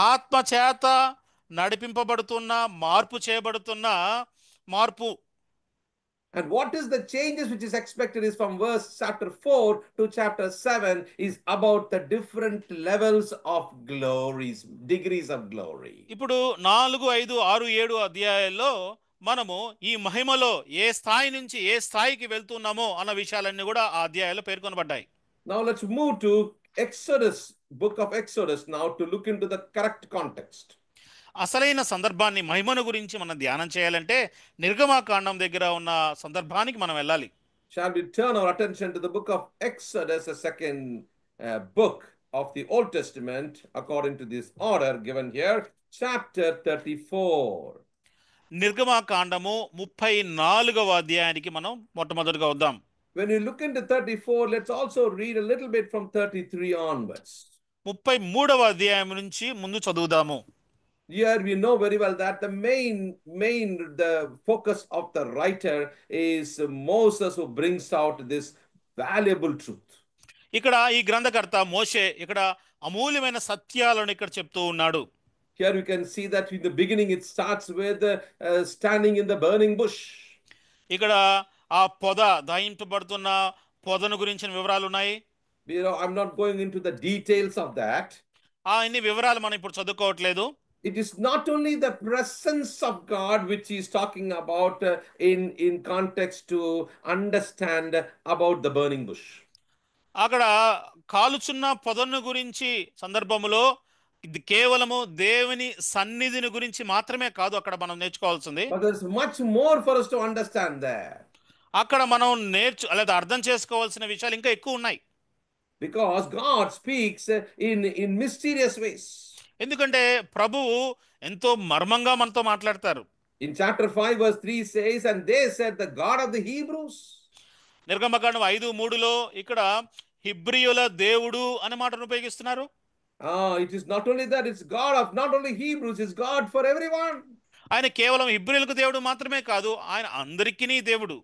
ఆత్మ చేత నడిపింపబడుతున్న, మార్పు చేయబడుతున్న మార్పు. And what is the changes which is expected is from verse chapter 4 to chapter 7 is about the different levels of glories, degrees of glory. ఇప్పుడు 4, 5, 6, 7 అధ్యాయాల్లో మనము ఈ మహిమలో ఏ స్థాయి నుంచి ఏ స్థాయికి వెళ్తున్నామో అన్న విషయాలన్నీ కూడా ఆ అధ్యాయాల్లో పేర్కొనబడ్డాయి. Now let's move to Exodus, book of Exodus now, to look into the correct context. అసలైన సందర్భాన్ని, మహిమను గురించి మనం ధ్యానం చేయాలంటే నిర్గమాకాండం దగ్గర ఉన్న సందర్భానికి మనం వెళ్ళాలి. Shall we turn our attention to the book of Exodus, the second book of the Old Testament, according to this order given here, chapter 34. నిర్గమాకాండము 34వ అధ్యాయానికి మనం మొట్టమొదటిగా వద్దాం. When you look into 34, let's also read a little bit from 33 onwards. 33వ అధ్యాయం నుంచి ముందు చదువుదాము. Here we know very well that the the focus of the writer is Moses, who brings out this valuable truth. ఇక్కడ ఈ గ్రంథకర్త మోషే ఇక్కడ అమూల్యమైన సత్యాలను ఇక్కడ చెప్తూ ఉన్నాడు. Here we can see that in the beginning it starts with standing in the burning bush. ఇక్కడ ఆ పొద, దహింపబడుతున్న పొదను గురించిన వివరాలు ఉన్నాయి. You know, I'm not going into the details of that. ఇన్ని వివరాలు మనం ఇప్పుడు చదువుకోవట్లేదు. It is not only the presence of God which he is talking about in context to understand about the burning bush. అక్కడ కాలుచున్న పొదను గురించి సందర్భములో ఇది కేవలము దేవుని సన్నిధిని గురించి మాత్రమే కాదు అక్కడ మనం నేర్చుకోవాల్సింది. But there's much more for us to understand there. అక్కడ మనం లేదా అర్థం చేసుకోవాల్సిన విషయాలు ఇంకా ఎక్కువ ఉన్నాయి. Because God speaks in mysterious ways. ఎందుకంటే ప్రభువు ఎంతో మర్మంగా మనతో మాట్లాడతారు. In chapter 5 verse 3 says, and they said, the God of the Hebrews. నిర్గమకాండం 5:3లో ఇక్కడ హిబ్రియుల దేవుడు అనే మాటను ఉపయోగిస్తున్నారు. It is not only that, it's God of not only Hebrews, it's God for everyone. ఆయన కేవలం హిబ్రియులకు దేవుడు మాత్రమే కాదు, ఆయన అందరికీ దేవుడు.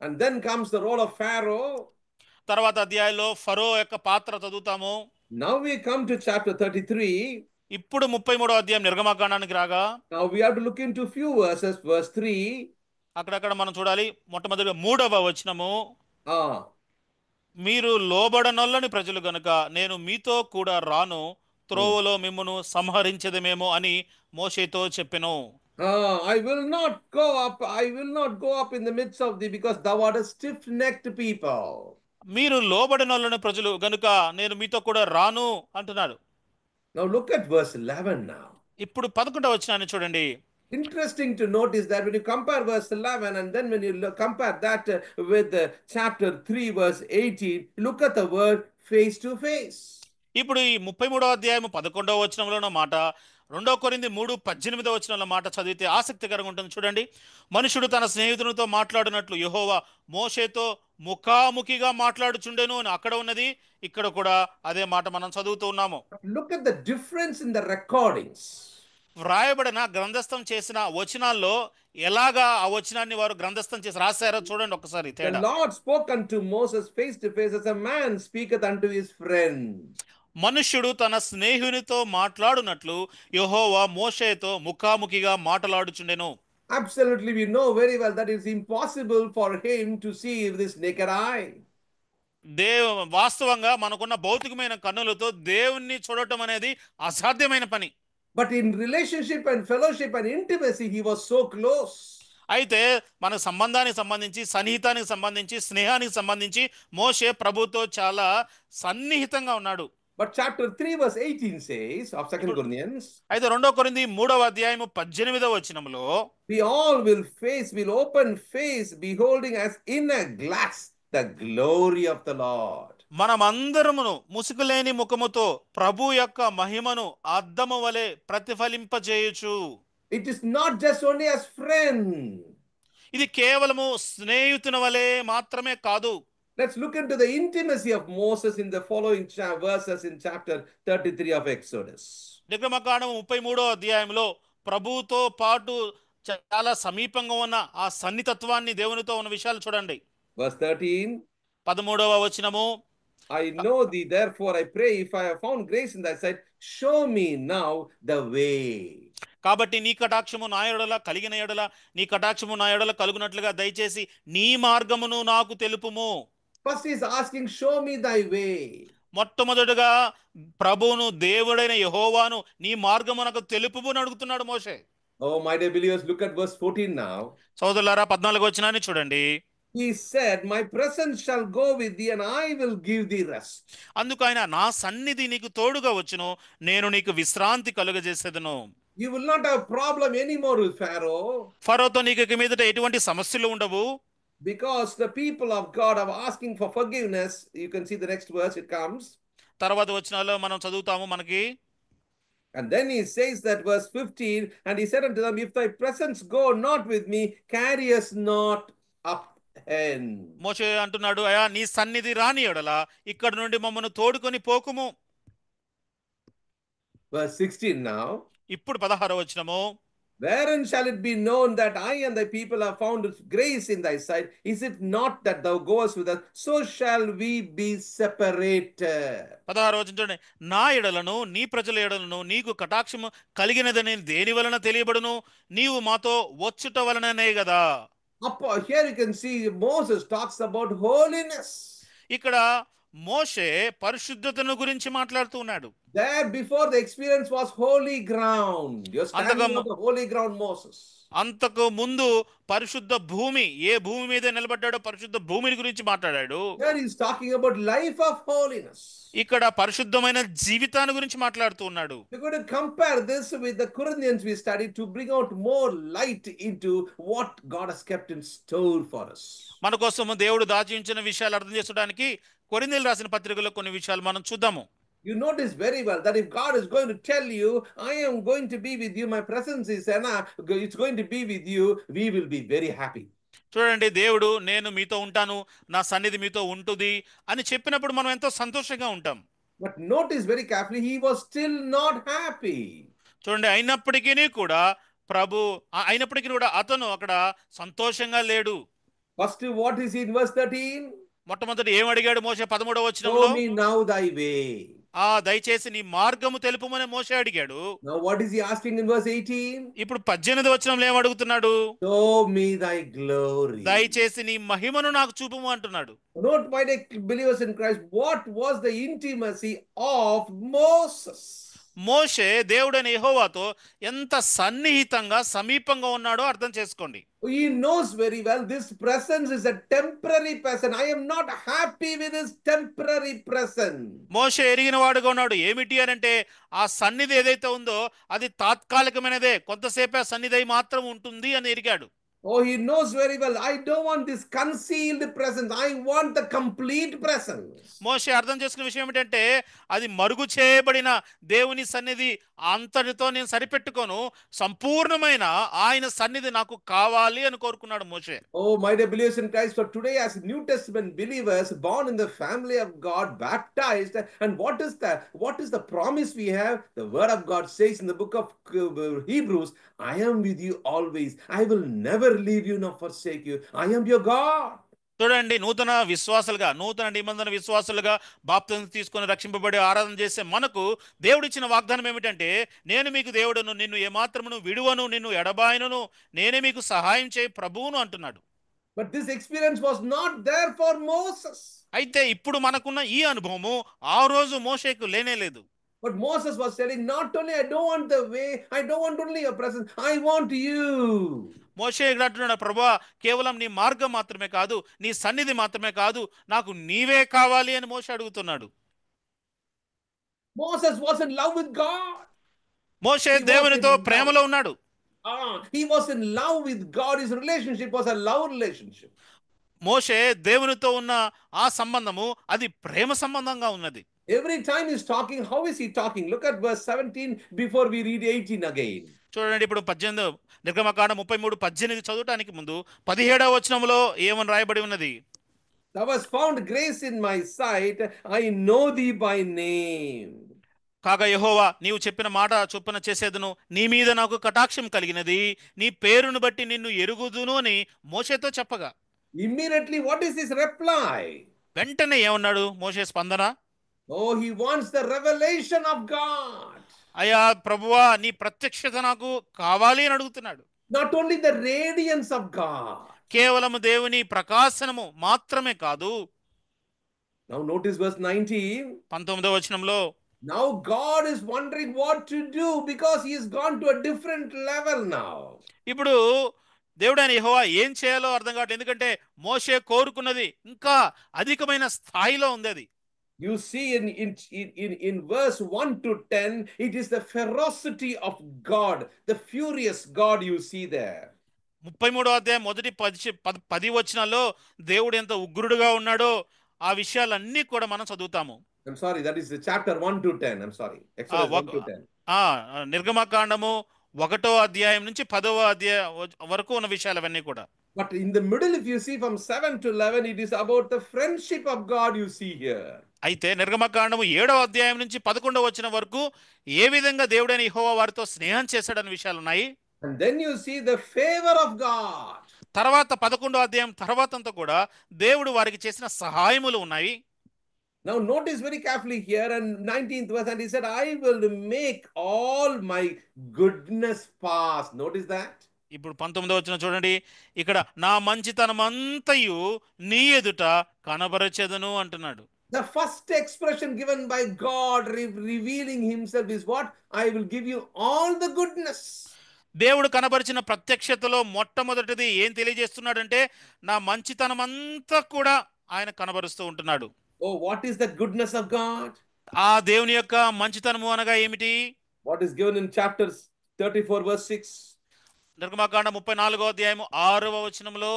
And then comes the role of Pharaoh. తర్వాత అధ్యాయంలో ఫరో యొక్క పాత్ర చదువుతాము. Now we come to chapter 33. ఇప్పుడు 33వ అధ్యాయం నిర్గమకాండానికి రాగా Now we have to look into few verses. Verse 3. అక్కడక్కడ మనం చూడాలి. మొట్టమొదటిగా 3వ వచనము, Ah. మీరు లోబడనొల్లని ప్రజలు గనుక నేను మీతో కూడా రాను, త్రోవలో మిమ్మును సంహరించదమేమో అని మోషేతో చెప్పెను. I will not go up in the midst of thee, because thou art a stiff-necked people. మీరు లోబడనొల్లని ప్రజలు గనుక నేను మీతో కూడా రాను అంటున్నాడు. Now look at verse 11 now. ఇప్పుడు 11వ వచనాన్ని చూడండి. Interesting to notice that when you compare verse 11 and then when you compare that with chapter 3 verse 18, look at the word face to face. ఇప్పుడు ఈ 33వ అధ్యాయం 11వ వచనంలో మాట, 2 కొరింథీ 3:18వ వచనంలో మాట చదివితే ఆసక్తికరంగా ఉంటుంది. చూడండి, మనుషుడు తన స్నేహితునితో మాట్లాడినట్లు యెహోవా మోషేతో ముఖాముఖిగా మాట్లాడుచుండెను అని అక్కడ ఉన్నది, ఇక్కడ కూడా అదే మాట మనం చదువుతూ ఉన్నాము. Look at the difference in the recordings. వ్రాయబడిన గ్రంథస్థం చేసిన వచనాల్లో ఎలాగా ఆ వచనాన్ని వారు గ్రంథస్థం చేసి రాశారో చూడండి ఒకసారి The తేడా. Lord spoke unto Moses face to face as a man speaketh unto his friend. మనుష్యుడు తన స్నేహితునితో మాట్లాడునట్లు యెహోవా మోషేతో ముఖాముఖిగా మాట్లాడుచుండెను. Absolutely, we know very well that it's impossible for him to see with his naked eye. వాస్తవంగా మనకున్న భౌతికమైన కన్నులతో దేవుణ్ణి చూడటం అనేది అసాధ్యమైన పని. But in relationship and fellowship and intimacy, he was so close. అయితే మన సంబంధానికి సంబంధించి, సన్నిహితానికి సంబంధించి, స్నేహానికి సంబంధించి మోషే ప్రభుతో చాలా సన్నిహితంగా ఉన్నాడు. But chapter 3 verse 18 says of 2 Corinthians, అయితే 2 కొరింథీ 3వ అధ్యాయము 18వ వచనములో we all will open face, beholding as in a glass the glory of the Lord. మనమందరమును ముసుగులేని ముఖముతో ప్రభు యొక్క మహిమను అద్దము వలె ప్రతిఫలింపజేయుచు. It is not just only as friend. ఇది కేవలము స్నేహితుని వలె మాత్రమే కాదు. Let's look into the intimacy of Moses in the following verses in chapter 33 of Exodus. నిర్గమకాండము 33వ అధ్యాయంలో ప్రభువుతో పాటు చాలా సమీపంగా ఉన్న ఆ సన్నిహితత్వాన్ని దేవునితో ఉన్న విషయాలు చూడండి. Verse 13. 13వ వచనము, I know thee, therefore I pray, if I have found grace in thy sight, show me now the way. కాబట్టి నీ కటాక్షము నా యెడల కలిగిన యెడల నీ కటాక్షము నా యెడల కలుగునట్లుగా దయచేసి నీ మార్గమును నాకు తెలుపుము. First he is asking, show me thy way. మొట్టమొదటిగా ప్రభువును దేవుడైన యెహోవాను నీ మార్గము నాకు తెలుపుము అని అడుగుతున్నాడు మోషే. Oh, my dear believers, look at verse 14 now. సోదరులారా 14వ వచనాన్ని చూడండి. He said, my presence shall go with thee and I will give thee rest. అందుకు ఆయన నా సన్నిధి నీకు తోడుగా వచ్చును, నేను నీకు విశ్రాంతి కలుగజేసేదను. You will not have problem anymore with Pharaoh. ఫరోతో నీకు ఇక మీదట ఎటువంటి సమస్యలు ఉండవు. Because the people of God are asking for forgiveness. You can see the next verse, it comes. తర్వాత వచనాల్లో మనం చదువుతాము మనకి. And then he says that verse 15, and he said unto them, if thy presence go not with me, carry us not up hence. మోషే అంటున్నాడు, అయా నీ సన్నిధి రాని యెడల ఇక్కడ నుండి మమ్మను తోడుకొని పోకుము. Verse 16 now. ఇప్పుడు 16వ వచనము, Wherein shall it be known that I and thy people have found grace in thy sight? Is it not that thou goest with us? So shall we be separated. 16వ వచనం చూడండి. నా ఎడలను నీ ప్రజల ఎడలను నీకు కటాక్షము కలిగినదని దేని వలన తెలియబడును, నీవు మాతో వచ్చుట వలననే కదా. Here you can see Moses talks about holiness. ఇక్కడ మోషే పరిశుద్ధతను గురించి మాట్లాడుతూ ఉన్నాడు. There before the experience was holy ground. You're standing on the holy ground, Moses. అంతకు ముందు పరిశుద్ధ భూమి, ఏ భూమి మీద నిలబడ్డాడో పరిశుద్ధ భూమిని గురించి మాట్లాడాడు. Here he's talking about life of holiness. ఇక్కడ పరిశుద్ధమైన జీవితాన్ని గురించి మాట్లాడుతూ ఉన్నాడు. We're going to compare this with the Corinthians we studied to bring out more light into what God has kept in store for us. మన కోసం దేవుడు దాచించిన విషయాలు అర్థం చేసుకోవడానికి కొరింథీయులు రాసిన పత్రికలో కొన్ని విషయాలు మనం చూద్దాము. You notice very well that if God is going to tell you, I am going to be with you, my presence is enough, it's going to be with you, we will be very happy. చూడండి, దేవుడు నేను మీతో ఉంటాను, నా సన్నిధి మీతో ఉంటుంది అని చెప్పినప్పుడు మనం ఎంతో సంతోషంగా ఉంటాం. But notice very carefully, he was still not happy. చూడండి, అయినప్పటికీ కూడా అతను అక్కడ సంతోషంగా లేడు. First, what is in verse 13? మొట్టమొదటి ఏం అడిగాడు మోషే 13వ వచనంలో? Show me now thy way. దయచేసి నీ మార్గము తెలుపుమని మోషే అడిగాడు. Now what is he asking in verse 18? ఇప్పుడు 18వ వచనంలో ఏం అడుగుతున్నాడు? Show me thy glory. దయచేసి నీ మహిమను నాకు చూపుము అంటున్నాడు. Note, my believers in Christ, what was the intimacy of Moses? మోషే దేవుడైన యెహోవాతో ఎంత సన్నిహితంగా సమీపంగా ఉన్నాడో అర్థం చేసుకోండి. He knows very well this presence is a temporary presence. I am not happy with this temporary presence. మోషే ఎరిగిన వాడుగా ఉన్నాడు. ఏమిటి అంటే ఆ సన్నిధి ఏదైతే ఉందో అది తాత్కాలికమైనదే, కొంతసేపే ఆ సన్నిధి మాత్రం ఉంటుంది అని ఎరిగాడు. Oh, he knows very well. I don't want this concealed presence. I want the complete presence. మోషే అర్థం చేసుకున్న విషయం ఏమిటంటే అది మరుగు చేయబడిన దేవుని సన్నిధి అంతటితో నేను సరిపెట్టుకోను, సంపూర్ణమైన ఆయన సన్నిధి నాకు కావాలి అని కోరుకున్నాడు మోషే. Oh, my dear believers in Christ, for today as New Testament believers born in the family of God, baptized, and what is the promise we have? The word of God says in the book of Hebrews, I am with you always. I will never leave you nor forsake you. I am your God. చూడండి, నూతన నిబంధన విశ్వాసులుగా బాప్తిసం తీసుకొని రక్షింపబడి ఆరాధన చేసే మనకు దేవుడిచ్చిన వాగ్దానం ఏమిటంటే, నేను మీకు దేవుడును, నిన్ను ఏమాత్రమును విడువను, నిన్ను ఎడబాయను, నేనే మీకు సహాయం చేయ ప్రభువును అంటున్నాడు. But this experience was not there for Moses. అయితే ఇప్పుడు మనకున్న ఈ అనుభవము ఆ రోజు మోషేకు లేనేలేదు. But Moses was telling, not only I don't want the way, I don't want only your presence, I want you. మోషే అంటున్నాడు, ప్రభువా కేవలం నీ మార్గం మాత్రమే కాదు, నీ సన్నిధి మాత్రమే కాదు, నాకు నీవే కావాలి అని మోషే అడుగుతున్నాడు. Moses was in love with God. Moshe He was దేవునితో in love. ప్రేమలో ఉన్నాడు. He was in love with God. His relationship was a love relationship. మోషే దేవునితో ఉన్న ఆ సంబంధము అది ప్రేమ సంబంధంగా ఉన్నది. Every time he's talking, how is he talking? Look at verse 17 before we read 18 again. చూడండి, ఇప్పుడు 18 నిర్గమకాండ 33:18 చదవటానికి ముందు 17వ వచనంలో ఏమని రాయబడి ఉన్నది? Thou hast found grace in my sight, I know thee by name. కాగా యెహోవా, నీవు చెప్పిన మాట చొప్పున చేసేదను, నీ మీద నాకు కటాక్షం కలిగినది, నీ పేరును బట్టి నిన్ను ఎరుగుదును అని మోషేతో చెప్పగా, Immediately, what is his reply? వెంటనే ఏమన్నాడు మోషే స్పందన? Oh, he wants the revelation of God. అయ్యా ప్రభువా, నీ ప్రత్యక్షత నాకు కావాలి అని అడుగుతున్నాడు. Not only the radiance of God. కేవలం దేవుని ప్రకాశనము మాత్రమే కాదు. Now notice verse 19. 19వ వచనంలో, Now God is wondering what to do because he has gone to a different level now. ఇప్పుడు దేవుడైన యెహోవా ఏం చేయాలో అర్థం కావట్లేదు. ఎందుకంటే మోషే కోరుకున్నది ఇంకా అధికమైన స్థాయిలో ఉంది. అది You see in verse 1 to 10, it is the ferocity of God, the furious God you see there. 33వ అధ్యాయం మొదటి 10 వచనాల్లో దేవుడు ఎంత ఉగ్రుడుగా ఉన్నాడో ఆ విషయాలన్నీ కూడా మనం చదువుతాము. I'm sorry, that is the chapter 1 to 10. I'm sorry. Exodus 1 to 10. నిర్గమకాండము 1వ అధ్యాయం నుంచి 10వ అధ్యాయం వరకు ఉన్న విషయాలు అవన్నీ కూడా. But in the middle, if you see from 7 to 11, it is about the friendship of God you see here. అయితే నిర్గమకాండము 7వ అధ్యాయం నుంచి 11వ వచనం వరకు ఏ విధంగా దేవుడైన యెహోవా వారితో స్నేహం చేశాడన్న విషయాలు ఉన్నాయి. And then you see the favor of God. తర్వాత 11వ అధ్యాయం తర్వాతంతా కూడా దేవుడు వారికి చేసిన సహాయములు ఉన్నాయి. Now notice very carefully here and 19th verse, and he said, I will make all my goodness pass. Notice that. ఇప్పుడు 19వ వచనం చూడండి, ఇక్కడ నా మంచితనం అంతయు నీ ఎదుట కనబరచెదను అంటున్నాడు. The first expression given by God revealing himself is what? I will give you all the goodness. దేవుడు కనబరిచిన ప్రత్యక్షతలో మొట్టమొదటిది ఏం తెలియజేస్తున్నాడంటే నా మంచితనం అంతా కూడా ఆయన కనబరుస్తూ ఉంటున్నాడు. Oh, what is the goodness of God? ఆ దేవుని యొక్క మంచితనము అనగా ఏమిటి? What is given in chapter 34 verse 6? నిర్గమకాండ 34వ అధ్యాయం 6వ వచనంలో,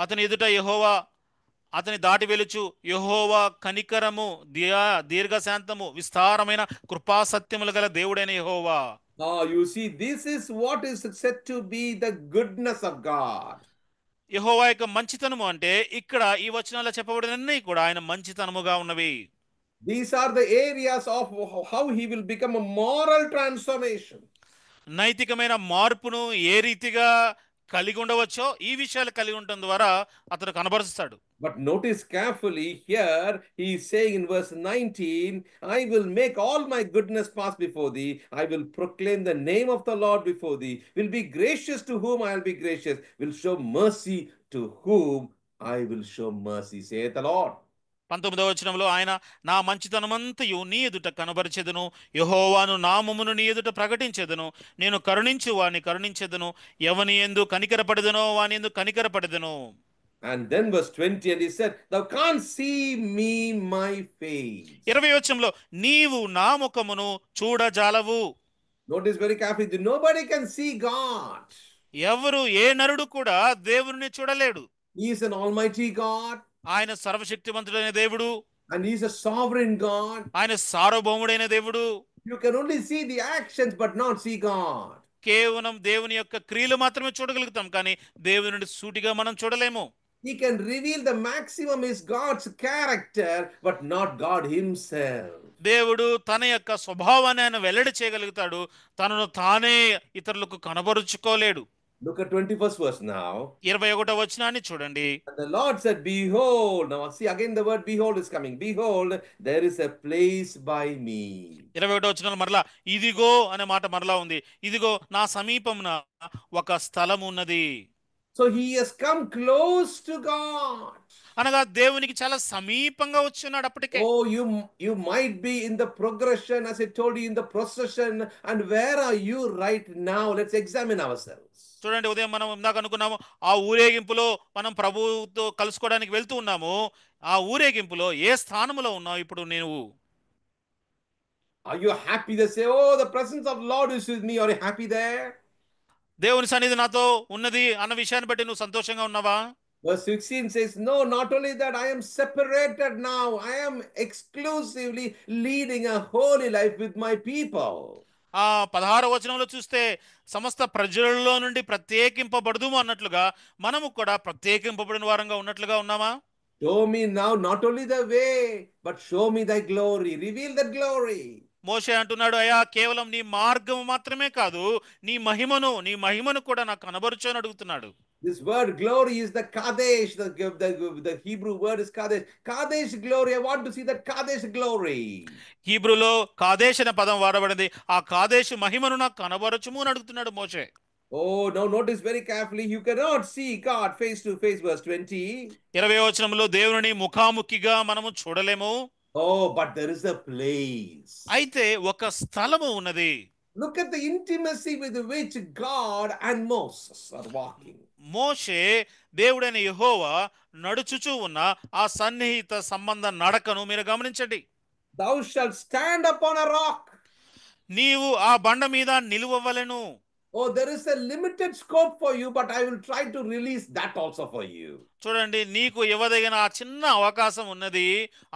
అతని ఎదుట యెహోవా అతని దాటి వెలుచు, యెహోవా కనికరము దీర్ఘశాంతము విస్తారమైన కృపా సత్యములు గల దేవుడైన యెహోవా. You see, this is what is said to be the goodness of God. యెహోవా యొక్క మంచితనము అంటే ఇక్కడ ఈ వచనాల్లో చెప్పబడినన్నీ కూడా ఆయన మంచితనముగా ఉన్నవి. These are the areas of how he will become a moral transformation. నైతికమైన మార్పును ఏ రీతిగా కలిగి ఉండవచ్చో ఈ విషయాలు కలిగి ఉండటం ద్వారా అతను కనబరుస్తాడు. But notice carefully here, he is saying in verse 19, I will make all my goodness pass before thee. I will proclaim the name of the Lord before thee. Will be gracious to whom I will be gracious. Will show mercy to whom I will show mercy, saith the Lord. 19వ వచనంలో ఆయన నా మంచితనమంతయు నీ ఎదుట కనబరిచెదను, యెహోవాను నామమును నీ ఎదుట ప్రకటించెదను, నేను కరుణించు వాని కరుణించెదను, ఎవని యందు కనికరపడెదనో వాని యందు కనికరపడెదను. And then verse 20, and he said, thou can't see me my face. 20వ వచనంలో నీవు నా ముఖమును చూడజాలవు. Notice very carefully, nobody can see God. ఎవరు ఏ నరుడు కూడా దేవుని చూడలేడు. He is an almighty God. ఆయన సర్వశక్తిమంతుడైన దేవుడు. And he is a sovereign God. ఆయన సార్వభౌముడైన దేవుడు. You can only see the actions but not see God. కేవలం దేవుని యొక్క క్రియలు మాత్రమే చూడగలుగుతాం, కానీ దేవుని సూటిగా మనం చూడలేము. He can reveal the maximum is God's character but not God himself. దేవుడు తన యొక్క స్వభావాన్ని ఆయన వెల్లడి చేయగలుగుతాడు, తనను తానే ఇతరులకు కనబరుచుకోలేడు. Look at 21st verse now. 21వ వచనాన్ని చూడండి. And the Lord said, behold, now see again the word behold is coming. Behold, there is a place by me. 21వ వచనంలో మరలా ఇదిగో అనే మాట మరలా ఉంది. ఇదిగో నా సమీపమున ఒక స్థలం ఉన్నది. So he has come close to God. అనగా దేవునికి చాలా సమీపంగా వచ్చున్నాడు అప్పటికే. Oh, you might be in the progression, as I told you, in the procession. And where are you right now? Let's examine ourselves. చూడండి, ఉదయం మనం ఇందాక అనుకున్నాము ఆ ఊరేగింపులో మనం ప్రభువుతో కలుసుకోవడానికి వెళ్తూ ఉన్నాము. ఆ ఊరేగింపులో ఏ స్థానంలో ఉన్నావు ఇప్పుడు? Are you happy? They say, oh, the presence of Lord is with me. Are you happy there? దేవుని సన్నిధి నాతో ఉన్నది అన్న విషయాన్ని బట్టి నువ్వు సంతోషంగా ఉన్నావా? Verse 16 says, no, not only that, I am separated now. I am exclusively leading a holy life with my people. 16వ వచనంలో చూస్తే సమస్త ప్రజలలో నుండి ప్రత్యేకింపబడదుము అన్నట్లుగా మనము కూడా ప్రత్యేకింపబడిన వారంగా ఉన్నట్లుగా ఉన్నామా? Show me now not only the way, but show me thy glory. Reveal that glory. మోషే అంటున్నాడు, అయ్యా కేవలం నీ మార్గము మాత్రమే కాదు, నీ మహిమను కూడా నాకు కనబరుచు అని అడుగుతున్నాడు. This word glory is the Kadesh. The Hebrew word is Kadesh. Kadesh glory. I want to see that Kadesh glory. హీబ్రూలో కాదేశ్ అనే పదం వాడబడింది. ఆ కాదేశ్ మహిమను నాకు కనబరచుము అని అడుగుతున్నాడు మోషే. Oh, now notice very carefully. You cannot see God face to face. Verse 20. 20వ వచనంలో దేవుని ముఖాముఖిగా మనము చూడలేము. Oh, but there is a place. అయితే ఒక స్థలము ఉన్నది. Look at the intimacy with which God and Moses are walking. మోషే దేవుడైన యెహోవా నడుచుచూ ఉన్న ఆ సన్నిహిత సంబంధ నడకను మీరు గమనించండి. Thou shalt stand upon a rock. నీవు ఆ బండ మీద నిలువవలెను. Oh, there is a limited scope for you, but I will try to release that also for you. చూడండి, నీకు ఇవ్వదగిన ఆ చిన్న అవకాశం ఉన్నది,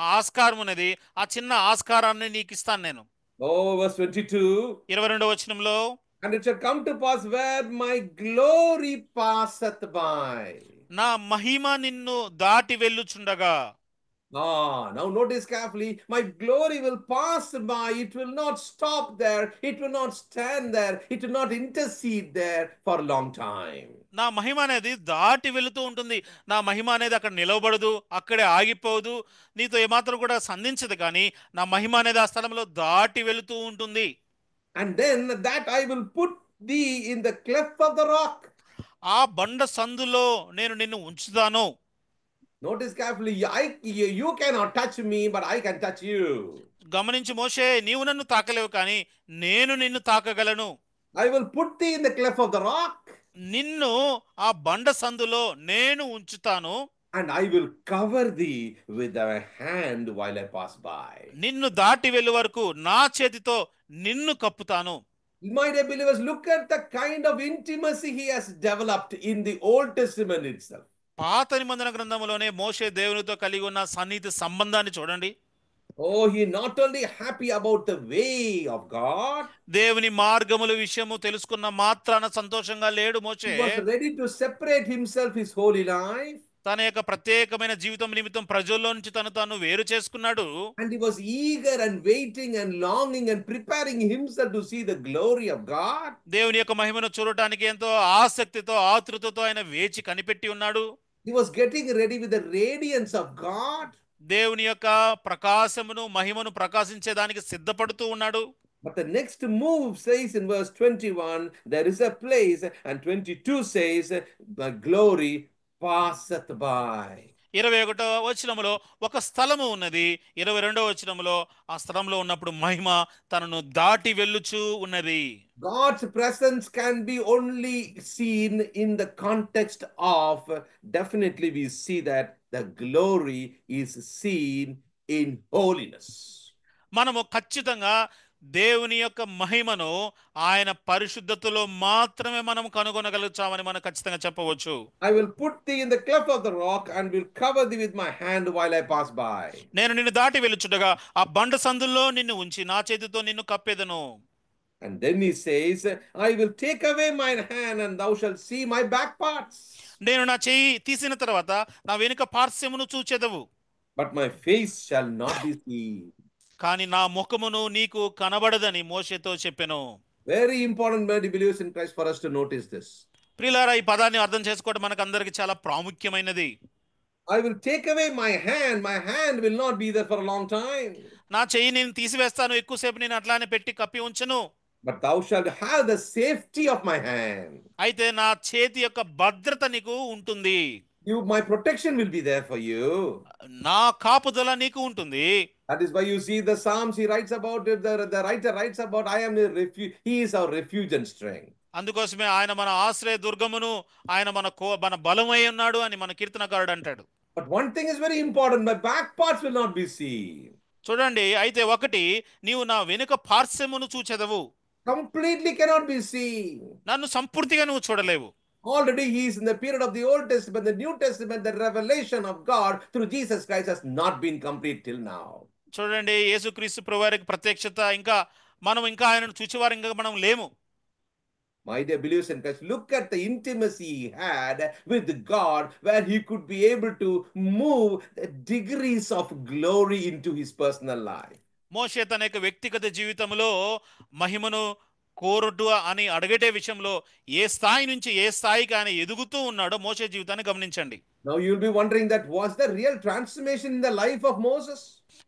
ఆ ఆస్కారం ఉన్నది. ఆ చిన్న ఆస్కారాన్ని నీకు ఇస్తాను నేను. Oh, verse 22. 22వ వచనంలో, And it shall come to pass where my glory passeth by. నా మహిమ నిన్ను దాటి వెళ్ళుచుండగా. Now notice carefully. My glory will pass by. It will not stop there. It will not stand there. It will not intercede there for a long time. నా మహిమ అనేది దాటి వెళుతూ ఉంటుంది. నా మహిమ అనేది అక్కడ నిలవబడదు, అక్కడే ఆగిపోదు, నీతో ఏమాత్రం కూడా సంధించదు. కానీ నా మహిమ అనేది ఆ స్థలంలో దాటి వెళుతూ ఉంటుంది. And then that I will put thee in the cleft of the rock. ఆ బండ సందులో నేను నిన్ను ఉంచుతాను. Notice carefully. You cannot touch me, but I can touch you. గమనించి మోషే, నీవు నన్ను తాకలేవు, కానీ నేను నిన్ను తాకగలను. I will put thee in the cleft of the rock. నిన్ను ఆ బండ సందులో నేను ఉంచుతాను. And I will cover thee with thy hand while I pass by. నిన్ను దాటి వెళ్ళు వరకు నా చేతితో నిన్ను కప్పుతాను. My dear believers, look at the kind of intimacy he has developed in the Old Testament itself. పాత నిబంధన గ్రంథంలోనే మోషే దేవునితో కలిగి ఉన్న సన్నిహిత సంబంధాన్ని చూడండి. Oh, he not only happy about the way of God. దేవుని మార్గముల విషయము తెలుసుకున్న మాత్రాన సంతోషంగా లేడు మోషే. He was ready to separate himself, his holy life. తన యొక్క ప్రత్యేకమైన జీవితం నిమిత్తం ప్రజల్లో నుంచి తాను వేరు చేసుకున్నాడు. And he was eager and waiting and longing and preparing himself to see the glory of God. దేవుని యొక్క మహిమను చూడటానికి ఎంతో ఆసక్తితో ఆతృతతో ఆయన వేచి కనిపెట్టి ఉన్నాడు. He was getting ready with the radiance of God. దేవుని యొక్క ప్రకాశమును మహిమను ప్రకాశించేదానికి సిద్ధపడుతూ ఉన్నాడు. But the next move says in verse 21, there is a place, and 22 says, the glory passeth by. 21వ వచనములో ఒక స్థలము ఉన్నది. 22వ వచనములో ఆ స్థలంలో ఉన్నప్పుడు మహిమ తనను దాటి వెళ్ళుచూ ఉన్నది. God's presence can be only seen in the context of, definitely we see that the glory is seen in holiness. మనము ఖచ్చితంగా దేవుని యొక్క మహిమను ఆయన పరిశుద్ధతలో మాత్రమే మనం కనుగొనగలుగుతామని మనం ఖచ్చితంగా చెప్పవచ్చు. I will put thee in the cleft of the rock and will cover thee with my hand while I pass by. నేను నిన్ను దాటి వెళ్ళుచుండగా ఆ బండ సందుల్లో నిన్ను ఉంచి నా చేతితో నిన్ను కప్పెదను. And then he says, I will take away mine hand and thou shalt see my back parts. నేను నా చెయ్యి తీసిన తర్వాత నా వెనుక పార్శ్వమును చూచెదవు. But my face shall not be seen. కానీ నా ముఖమును నీకు కనబడదని మోషేతో చెప్పెను. Very important, my believers in Christ, for us to notice this. ప్రియులారా, ఈ పదాన్ని అర్థం చేసుకోవడం మనకు అందరికి చాలా ప్రాముఖ్యమైనది. I will take away my hand. My hand will not be there for a long time. నా చెయ్యి నేను తీసివేస్తాను, ఎక్కువసేపు నేను అట్లానే పెట్టి కప్పి ఉంచను. But thou shalt have the safety of my hand. అయితే నా చేతి యొక్క భద్రత నీకు ఉంటుంది. My protection will be there for you. నా కాపుదల నీకు ఉంటుంది. That is why you see the Psalms he writes about it. The writer writes about, I am the refuge. He is our refuge and strength. అందుకోసమే ఆయన మన ఆశ్రయ దుర్గమును, ఆయన మన బలమై ఉన్నాడు అని మన కీర్తనకారుడు అంటాడు. But one thing is very important. My back parts will not be seen. చూడండి, అయితే ఒకటి, నీవు నా వెనుక పార్శ్వమును చూచెదవు. Completely cannot be seen. నన్ను సంపూర్తిగా నువ్వు చూడలేవు. Already he is in the period of the Old Testament, the New Testament, the revelation of God through Jesus Christ has not been complete till now. చూడండి, యేసుక్రీస్తు ప్రభువారికి ప్రత్యక్షత ఇంకా ఆయనను చూచేవారు ఇంకా మనం లేము. My dear believers in Christ, look at the intimacy he had with God, where he could be able to move the degrees of glory into his personal life. మోషే తన యొక్క వ్యక్తిగత జీవితంలో మహిమను కోరుట అని అడగటే విషయంలో ఏ స్థాయి నుంచి ఏ స్థాయికి ఆయన ఎదుగుతూ ఉన్నాడో మోషే జీవితాన్ని గమనించండి. Now you'll be wondering that was the real transformation in the life of Moses?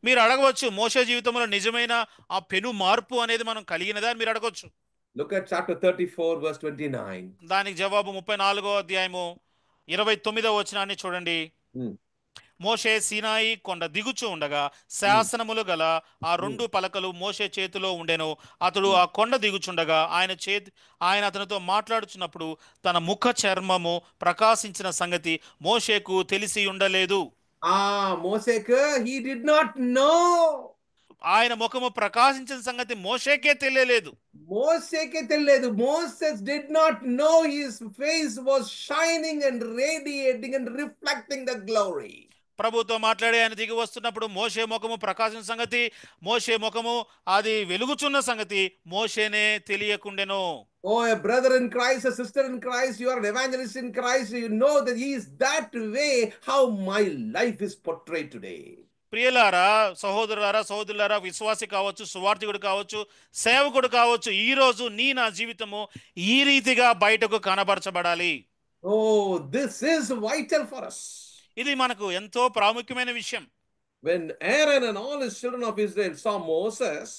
మీరు అడగవచ్చు, మోషే జీవితంలో నిజమైన ఆ పెను మార్పు అనేది మనం కలిగినదా అని మీరు అడగవచ్చు. Look at chapter 34 verse 29. దానికి జవాబు 34వ అధ్యాయము 29వ వచనాన్ని చూడండి. మోషే సీనాయి కొండ దిగుచూ ఉండగా శాసనములు గల ఆ 2 పలకలు మోషే చేతిలో ఉండెను. అతడు ఆ కొండ దిగుచుండగా ఆయన అతనితో మాట్లాడుచున్నప్పుడు తన ముఖ చర్మము ప్రకాశించిన సంగతి మోషేకు తెలిసి ఉండలేదు. Moshe, he did not know. ఆయన ముఖము ప్రకాశించిన సంగతి మోషేకే తెలియలేదు. Moses did not know his face was shining and radiating and reflecting the glory. ప్రభుతో మాట్లాడి ఆయన దిగి వస్తున్నప్పుడు మోషే ముఖము ప్రకాశించిన సంగతి, మోషే ముఖము అది వెలుగుచున్న సంగతి మోషేనే తెలియకుండెను. Oh, a brother in Christ, a sister in Christ, you are an evangelist in Christ, you know that he is that way, how my life is portrayed today. ప్రియులారా, సహోదరులారా, విశ్వాసి కావచ్చు, సువార్థికుడు కావచ్చు, సేవకుడు కావచ్చు, ఈ రోజు నా జీవితము ఈ రీతిగా బయటకు కనబరచబడాలి. Oh, this is vital for us. ఇది మనకు ఎంతో ప్రాముఖ్యమైన విషయం. When Aaron and all his children of Israel saw Moses,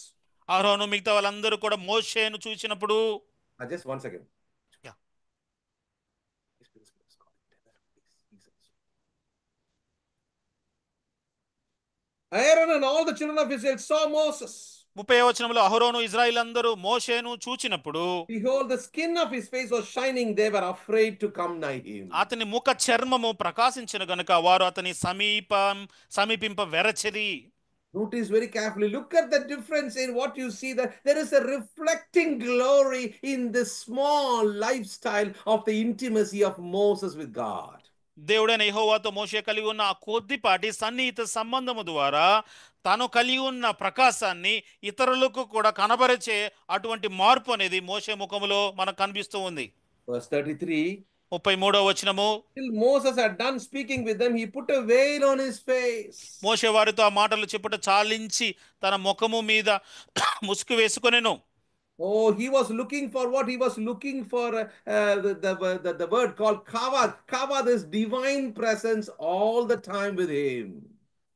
అహరోను మిగతా వాళ్ళందరూ కూడా మోషేను చూసినప్పుడు, just one second. Yeah. Aaron and all the children of Israel saw Moses. 30వ వచనంలో అహరోను ఇజ్రాయిల్ అందరూ మోషేను చూచినప్పుడు, behold, the skin of his face was shining, they were afraid to come nigh him. అతని ముఖ చర్మము ప్రకాశించిన గనుక వారు అతని సమీపింప వెరచిరి. Notice very carefully, look at the difference in what you see, that there is a reflecting glory in this small lifestyle of the intimacy of Moses with God. దేవుడైన యెహోవాతో మోషే కలిగి ఉన్న ఆ కొద్దిపాటి సన్నిహిత సంబంధము ద్వారా తాను కలిగి ఉన్న ప్రకాశాన్ని ఇతరులకు కూడా కనబరిచే అటువంటి మార్పు అనేది మోషే ముఖములో మనకు కనిపిస్తూ ఉంది. Verse 33. 33వ వచనము, Till Moses had done speaking with them, he put a veil on his face. మోషే వారితో ఆ మాటలు చెప్పుట చాలించి తన ముఖము మీద ముసుగు వేసుకొనెను. Oh, he was looking for what? He was looking for the word called kavod. Kavod is divine presence all the time with him.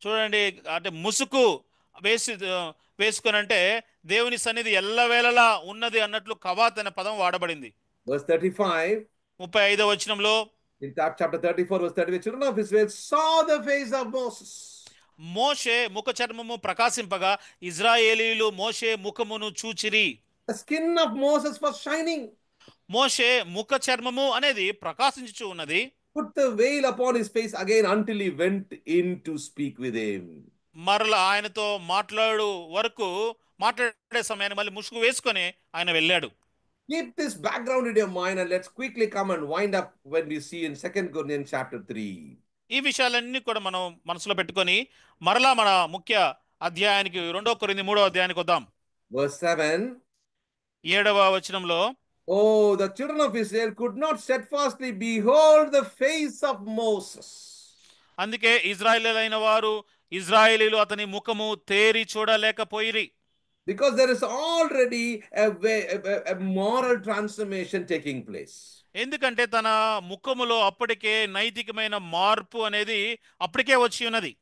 చూడండి, అంటే ముసుగు వేసుకునంటే దేవుని సన్నిధి ఎల్లవేళలా ఉన్నది అన్నట్లు కవాత్ అనే పదం వాడబడింది. Verse 35. 35వ వచనంలో, in chapter 34 verse 35, children of Israel saw the face of Moses. మోషే ముఖ చర్మము ప్రకాశింపగా ఇజ్రాయేలీయులు మోషే ముఖమును చూచిరి. The skin of Moses was shining. మోషే ముఖ చర్మము అనేది ప్రకాశించుచు ఉన్నది. Put the veil upon his face again until he went in to speak with him. మరలా ఆయనతో మాట్లాడే సమయాన్ని మళ్ళీ ముసుగు వేసుకొని ఆయన వెళ్ళాడు. Keep this background in your mind and let's quickly come and wind up when we see in 2 Corinthians chapter 3. ఈ విషయాలన్నీ కూడా మనం మనసులో పెట్టుకొని మరలా మన ముఖ్య అధ్యాయానికి 2 కొరింథీ 3వ అధ్యాయానికి వద్దాం. Verse 7. 7వ వచనంలో, Oh, the children of Israel could not steadfastly behold the face of Moses. అందుకే ఇజ్రాయేలీలు అతని ముఖము తేరి చూడలేకపోయిరి. Because there is already a moral transformation taking place. ఎందుకంటే తన ముఖములో అప్పటికే నైతికమైన మార్పు అనేది అప్పటికే వచ్చి ఉన్నది.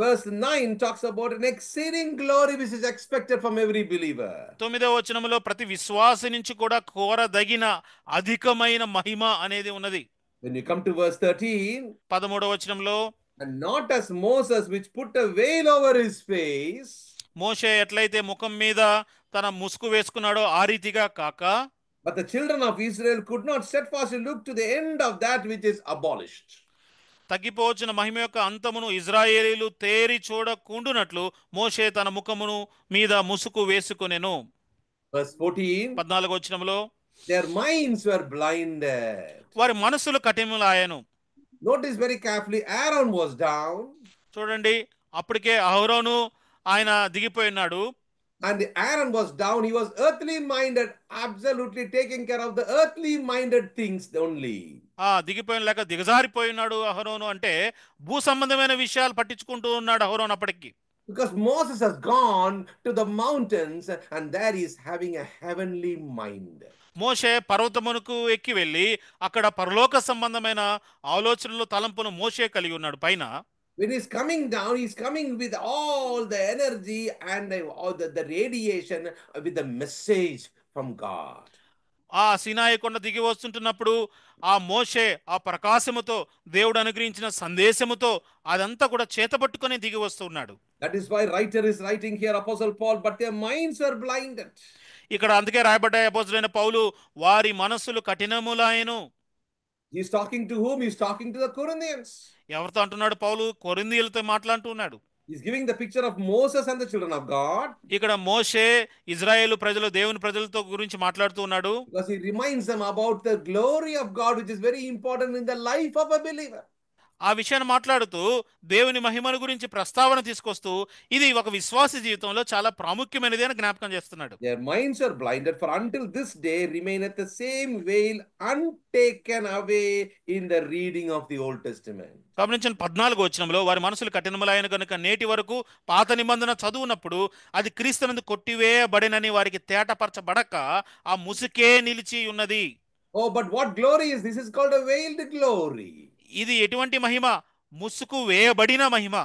Verse 9 talks about an exceeding glory which is expected from every believer. 9వ వచనములో ప్రతి విశ్వాసి నుంచి కూడా కోరదగిన అధికమైన మహిమ అనేది ఉన్నది. When you come to verse 13, 13వ వచనంలో, and not as Moses which put a veil over his face. మోషే ఎట్లయితే ముఖం మీద తన ముసుగు వేసుకున్నాడో ఆ రీతిగా కాక, but the children of Israel could not steadfastly look to the end of that which is abolished. తగ్గిపోవచ్చిన మహిమ యొక్క అంతమును ఇజ్రాయేలీలు తేరి చూడకుండునట్లు మోషే తన ముఖమును మీద ముసుకు వేసుకొనెను. Verse 14, 14వ వచనంలో their minds were blinded. వారి మనసులు కఠినములాయెను. Notice very carefully, Aaron was down. చూడండి, అప్పటికే అహరోను ఆయన దిగిపోయి ఉన్నాడు. And Aaron was down. He was earthly minded, absolutely taking care of the earthly minded things only. దిగిపోయిన లేక దిగజారిపోయి ఉన్నాడు అహరోను, అంటే భూ సంబంధమైన విషయాలు పట్టించుకుంటూ ఉన్నాడు అహరోను అప్పటికి. Because Moses has gone to the mountains and there he is having a heavenly mind. మోషే పర్వతమునకు ఎక్కి వెళ్ళి అక్కడ పరలోక సంబంధమైన ఆలోచనలు తలంపును మోషే కలిగి ఉన్నాడు పైన. When he's coming down, he's coming with all the energy and all the radiation with the message from God. ఆ సీనాయి కొండ దిగి వస్తుంటున్నప్పుడు ఆ మోషే ఆ ప్రకాశముతో దేవుడు అనుగ్రహించిన సందేశముతో అదంతా కూడా చేతపట్టుకొని దిగి వస్తున్నాడు. That is why writer is writing here, Apostle Paul, but their minds are blinded. ఇక్కడ అందుకే రాయబడ్డాయి అపోస్తలుడైన పౌలు, వారి మనస్సులు కఠినములాయెను. He's talking to whom? He's talking to the Corinthians. ఎవరితో అంటున్నాడు పౌలు? కొరింథీయులతో మాట్లాడుతున్నాడు. He's giving the picture of Moses and the children of God. ఇక్కడ మోషే ఇజ్రాయేలు ప్రజలు దేవుని ప్రజలతో గురించి మాట్లాడుతూ ఉన్నాడు. Because he reminds them about the glory of God, which is very important in the life of a believer. ఆ విషయాన్ని మాట్లాడుతూ దేవుని మహిమను గురించి ప్రస్తావన తీసుకొస్తూ ఇది ఒక విశ్వాస జీవితంలో చాలా ప్రాముఖ్యమైనది అని జ్ఞాపకం చేస్తున్నాడు. Their minds are blinded, for until this day remaineth the same veil untaken away in the reading of the Old Testament. గమనించిన 14వ వచనంలో వారి మనసులు కఠినములైన కనుక నేటి వరకు పాత నిబంధన చదువునప్పుడు అది క్రీస్తునందు కొట్టివేయబడినని వారికి తేటపరచబడక ఆ ముసుకే నిలిచి ఉన్నది. Oh, but what glory is this? Is called a veiled glory. ఇది ఎటువంటి మహిమ? ముసుకు వేయబడిన మహిమ.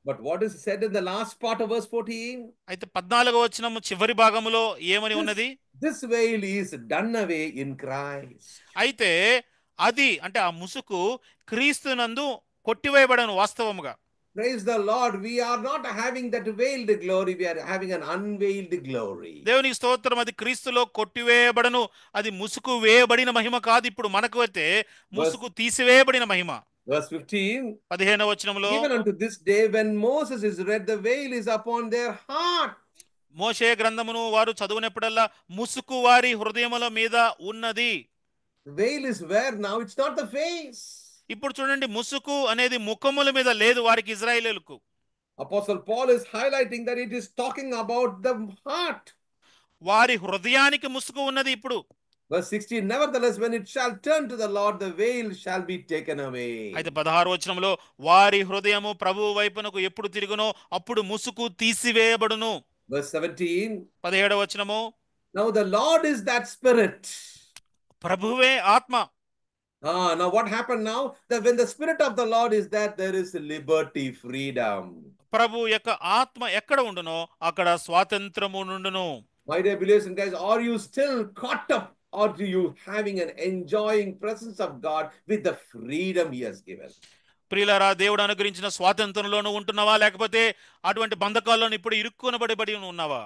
But what is said in the last part of verse 14? అయితే 14వ వచనం చివరి భాగములో ఏమని ఉన్నది? This veil is done away in Christ. అయితే అది అంటే ఆ ముసుకు క్రీస్తునందు కొట్టివేయబడను వాస్తవముగా. Praise the Lord. We are not having that veiled glory. We are having an unveiled glory. దేవునికి స్తోత్రం. అది క్రీస్తులో కొట్టివేయబడను, అది ముసుకు వేయబడిన మహిమ కాదు. ఇప్పుడు మనకు అయితే ముసుకు తీసివేయబడిన మహిమ. Verse 15. 15వ వచనంలో Even unto this day when Moses is read, the veil is upon their heart. మోషే గ్రంథమును వారు చదువునప్పుడల్లా ముసుకు వారి హృదయముల మీద ఉన్నది. The veil is where now? It's not the face. ఇప్పుడు చూడండి, ముసుకు అనేది ముఖముల మీద లేదు వారికి, ఇజ్రాయేలీయులకు. Apostle Paul is highlighting that it is talking about the heart. వారి హృదయానికి ముసుగు ఉన్నది ఇప్పుడు. Verse 16, nevertheless, when it shall turn to the Lord, the veil shall be taken away. అయితే 16వ వచనంలో వారి హృదయము ప్రభువు వైపునకు ఎప్పుడు తిరుగునో అప్పుడు ముసుకు తీసివేయబడును. Verse 17, 17వ వచనము, now the Lord is that Spirit. ప్రభువే ఆత్మ. Now what happened now? That when the Spirit of the Lord is there is liberty, freedom. ప్రభు యొక్క ఆత్మ ఎక్కడ ఉండునో అక్కడ స్వాతంత్రము నుండును. My dear believers and guys, are you still caught up, or are you having an enjoying presence of God with the freedom He has given? ప్రియులారా, దేవుడు అనుగ్రహించిన స్వాతంత్రంలోనూ ఉంటున్నావా, లేకపోతే అటువంటి బంధకాల్లోనూ ఇప్పుడు ఇరుక్కునబడి ఉన్నావా?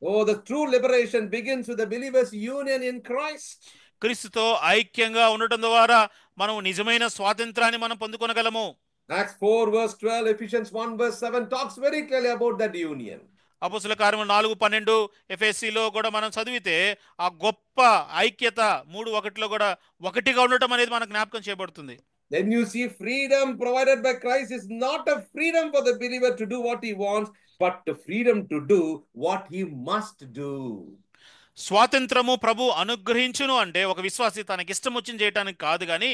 Oh, the true liberation begins with the believer's union in Christ. క్రీస్తుతో ఐక్యంగా ఉండటం ద్వారా మనం నిజమైన స్వాతంత్రాన్ని మనం పొందుకొనగలము. Acts 4 verse 12, Ephesians 1 verse 7 talks very clearly about that union. అపోస్తలుల కార్యములు 4:12 ఎఫెసీలో కూడా మనం చదివితే ఆ గొప్ప ఐక్యత 3:1లో కూడా ఒకటిగా ఉండటం అనేది మనకు జ్ఞాపకం చేయబడుతుంది. Then you see freedom provided by Christ is not a freedom for the believer to do what he wants, but the freedom to do what he must do. స్వాతంత్రము ప్రభు అనుగ్రహించును అంటే ఒక విశ్వాసి తనకి ఇష్టం వచ్చింది చేయడానికి కాదు, కానీ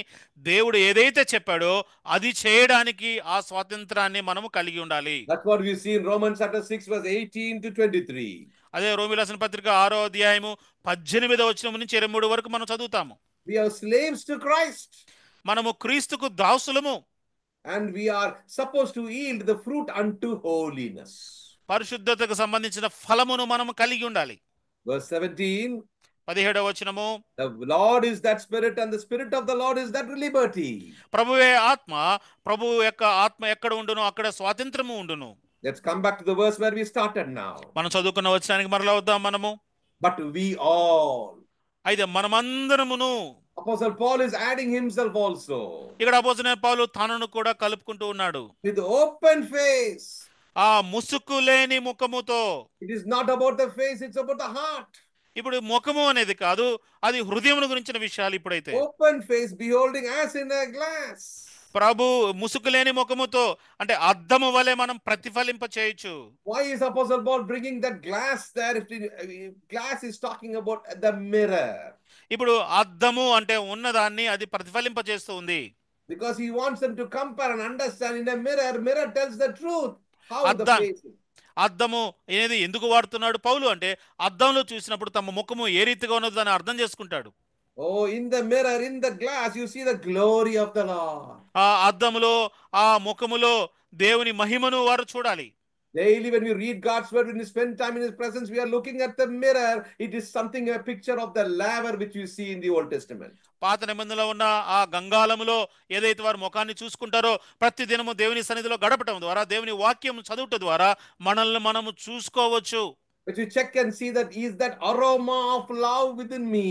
దేవుడు ఏదైతే చెప్పాడో అది చేయడానికి ఆ స్వాతంత్రాన్ని మనము కలిగి ఉండాలి. That's what we see in Romans chapter 6 verse 18 to 23. అదే రోమీయులకు రాసిన పత్రిక 6వ అధ్యాయము 18వ వచనం నుంచి 23 వరకు మనం చదువుతాము. We are slaves to Christ. మనము క్రీస్తుకు దాసులము. And we are supposed to yield the fruit unto holiness. పరిశుద్ధతకు సంబంధించిన ఫలమును మనము కలిగి ఉండాలి. Verse 17, 17వ వచనము, the Lord is that Spirit and the Spirit of the Lord is that liberty. ప్రభువే ఆత్మ, ప్రభువు యొక్క ఆత్మ ఎక్కడ ఉండునో అక్కడ స్వాతంత్రము ఉండును. Let's come back to the verse where we started now. మనం చదువుకున్న వచనానికి మరలా వద్దాం మనము. But we all. అయితే మనమందరమును, Apostle Paul is adding himself also ఇక్కడ అపోస్తలుడైన పౌలు తనను కూడా కలుపుకుంటూ ఉన్నాడు. with open face. ఆ ముసుగు లేని ముఖముతో. It is not about the face, it's about the heart. ఇప్పుడు ముఖము అనేది కాదు, అది హృదయమును గురించిన విషయాలు. ఇప్పుడైతే Open face, beholding as in a glass. ప్రభు ముసుగు లేని ముఖముతో అంటే అద్దము వలె మనం ప్రతిఫలింప చేయొచ్చు. Why is Apostle Paul bringing that glass there? Glass is talking about the mirror. ఇప్పుడు అద్దము అంటే ఉన్నదాన్ని అది ప్రతిఫలింప చేస్తూ ఉంది. Because he wants them to compare and understand. In a mirror, mirror tells the truth. How the face is. అద్దము అనేది ఎందుకు వాడుతున్నాడు పౌలు అంటే అద్దంలో చూసినప్పుడు తమ ముఖము ఏ రీతిగా ఉన్నదో దాన్ని అర్థం చేసుకుంటాడు. Oh, in the mirror, in the glass, you see the glory of the Lord. ఆ అద్దములో ఆ ముఖములో దేవుని మహిమను వారు చూడాలి. Daily when we read God's word, when we spend time in his presence, we are looking at the mirror. It is something, a picture of the laver which you see in the Old Testament. పాత నిబంధనలో ఉన్న ఆ గంగాళములో ఏదైతే వారు ముఖాన్ని చూసుకుంటారో ప్రతి దినము దేవుని సన్నిధిలో గడపటం ద్వారా దేవుని వాక్యం చదువుట ద్వారా మనల్ని మనము చూసుకోవచ్చు. But you check and see that is that aroma of love within me.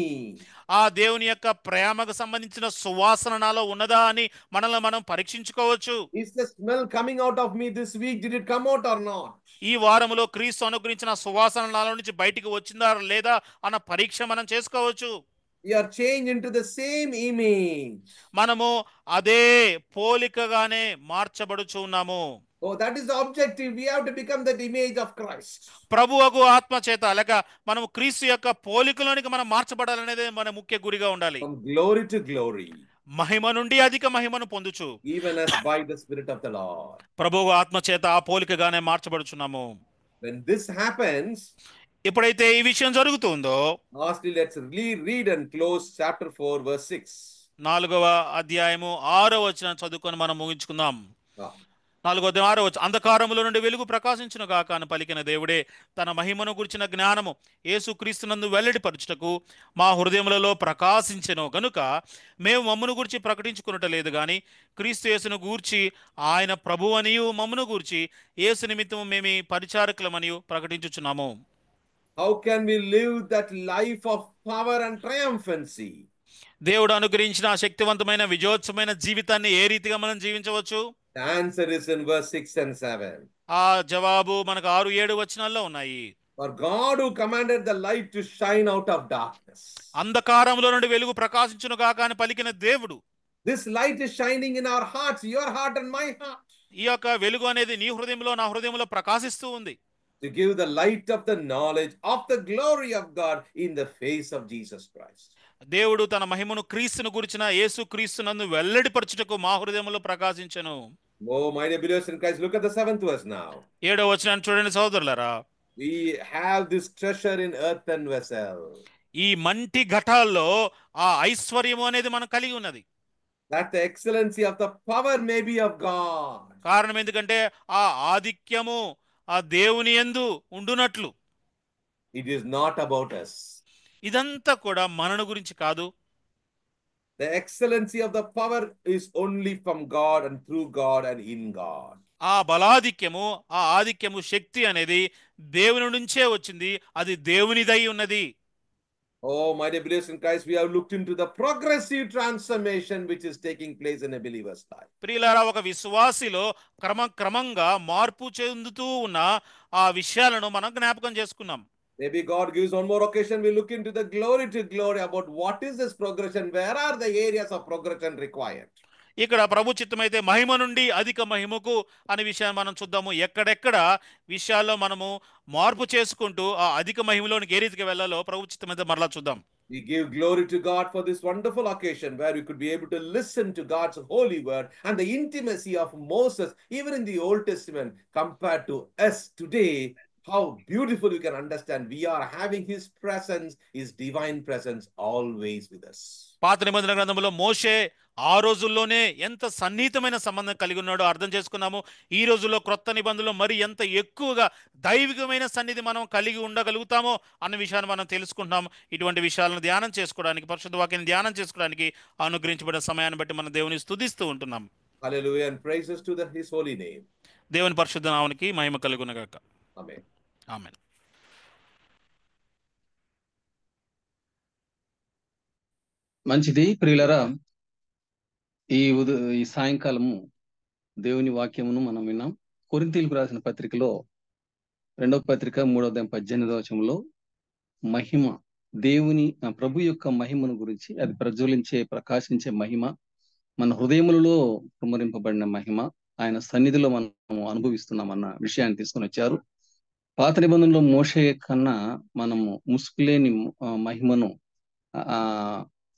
ఆ దేవుని యొక్క ప్రేమకు సంబంధించిన సువాసన నాలో ఉన్నదా అని మనల్ని మనం పరీక్షించుకోవచ్చు. Is the smell coming out of me this week? Did it come out or not? ఈ వారములో క్రీస్తు అనుగ్రహించిన సువాసన నాలో నుంచి బయటికి వచ్చిందా లేదా అన్న పరీక్ష మనం చేసుకోవచ్చు. We are changed into the same image. మనము అదే పోలికగానే మార్చబడుచు ఉన్నాము. Oh, that is the objective. We have to become that image of Christ. ప్రభువగు ఆత్మ చేత లేక మనము క్రీస్తు యొక్క పోలికలోనికి మనం మార్చబడాలనేదే మన ముఖ్య గురిగా ఉండాలి. From glory to glory. మహిమ నుండి అధిక మహిమను పొందుచు. Even as by the Spirit of the Lord. ప్రభువు ఆత్మ చేత ఆ పోలికగానే మార్చబడుచున్నాము. When this happens, ఎప్పుడైతే ఈ విషయం జరుగుతుందో, lastly, let's read and close chapter 4, verse 6. 4వ అధ్యాయము 6వ వచనం చదువుకొని మనం ముగించుకుందాం. 4వ అధ్యాయం 6వ వచనం. అంధకారములో నుండి వెలుగు ప్రకాశించును గాక అని పలికిన దేవుడే తన మహిమను గురించిన జ్ఞానము యేసుక్రీస్తునందు వెల్లడిపరచుటకు మా హృదయములలో ప్రకాశించెను గనుక మేము మమ్మును గురించి ప్రకటించుకున్నట లేదు గాని క్రీస్తు యేసును గూర్చి ఆయన ప్రభువనియు మమ్మును గూర్చి యేసు నిమిత్తము మేము పరిచారకులమనియు ప్రకటించుచున్నాము. How can we live that life of power and triumphancy? దేవుడు అనుగ్రహించిన శక్తివంతమైన విజయోత్సవమైన జీవితాన్ని ఏ రీతిగా మనం జీవించవచ్చు? The answer is in verse 6 and 7. ఆ జవాబు మనకు 6-7 వచనాల్లో ఉన్నాయి. For God who commanded the light to shine out of darkness. అంధకారములో నుండి వెలుగు ప్రకాశించును గాక అని పలికిన దేవుడు. This light is shining in our hearts, your heart and my heart. ఈ యొక్క వెలుగు అనేది నీ హృదయంలో నా హృదయంలో ప్రకాశిస్తూ ఉంది. To give the light of the knowledge of the glory of God in the face of Jesus Christ. దేవుడు తన మహిమను క్రీస్తును గురించిన యేసు క్రీస్తునందు వెల్లడిపరచుటకు మా హృదయంలో ప్రకాశించెను. Oh, my dear believers in Christ, look at the 7th verse now. 7వ వచనాన్ని చూడండి సోదరులారా. We have this treasure in earthen vessel. ఈ మంటి ఘటాల్లో ఆ ఐశ్వర్యము అనేది మనం కలిగి ఉన్నది. That the excellency of the power may be of God. కారణం ఎందుకంటే ఆ ఆధిక్యము ఆ దేవుని యందు ఉండునట్లు. It is not about us. ఇదంతా కూడా మనను గురించి కాదు. The excellency of the power is only from God and through God and in God. ఆ బలాధిక్యము ఆ ఆధిక్యము శక్తి అనేది దేవుని నుంచే వచ్చింది. అది దేవునిదై ఉన్నది. Oh, my dear believers in Christ, we have looked into the progressive transformation which is taking place in a believer's life. ప్రియులారా, ఒక విశ్వాసిలో క్రమంగా మార్పు చెందుతూ ఉన్న ఆ విషయాలను మనం జ్ఞాపకం చేసుకున్నాం. Maybe God gives one more occasion. We look into the glory to glory about what is this progression. Where are the areas of progression required? ఇక్కడ ప్రభు చిత్తమైతే మహిమ నుండి అధిక మహిమకు అనే విషయాన్ని మనం చూద్దాము. ఎక్కడెక్కడ విషయాల్లో మనము మార్పు చేసుకుంటూ ఆ అధిక మహిమలోనికి ఏ రీతికి వెళ్ళాలో ప్రభు చిత్తమైతే మరలా చూద్దాం. We give glory to God for this wonderful occasion where we could be able to listen to God's holy word and the intimacy of Moses, even in the Old Testament, compared to us today. How beautiful we can understand we are having his presence, his divine presence always with us. పాత నిబంధన గ్రంథంలో మోషే ఆ రోజుల్లోనే ఎంత సన్నిహితమైన సంబంధం కలిగి ఉన్నాడో అర్థం చేసుకున్నాము. ఈ రోజుల్లో క్రొత్త నిబంధనలో మరి ఎంత ఎక్కువగా దైవికమైన సన్నిధి మనం కలిగి ఉండగలుగుతామో అన్న విషయాన్ని మనం తెలుసుకుంటున్నాం. ఇటువంటి విషయాలను ధ్యానం చేసుకోవడానికి, పరిశుద్ధ వాక్యాన్ని ధ్యానం చేసుకోవడానికి అనుగ్రహించబడిన సమయాన్ని బట్టి మనం దేవుని స్తుతిస్తూ ఉంటున్నాం. Hallelujah and praises to his holy name. దేవుని పరిశుద్ధ నామమునికి మహిమ కలుగునుగాక. Amen. ఆమేన్. మంచిది ప్రియులరా, ఈ సాయంకాలము దేవుని వాక్యమును మనం విన్నాం. కొరింథీయులకు రాసిన పత్రికలో 2వ పత్రిక 3వ అధ్యాయం 18వ వచనంలో మహిమ, దేవుని ప్రభు యొక్క మహిమను గురించి, అది ప్రజ్వలించే ప్రకాశించే మహిమ, మన హృదయములలో కుమ్మరింపబడిన మహిమ, ఆయన సన్నిధిలో మనం అనుభవిస్తున్నామన్న విషయాన్ని తీసుకొని వచ్చారు. పాత నిబంధనలో మోషే కన్నా మనము ముసుగులేని మహిమను,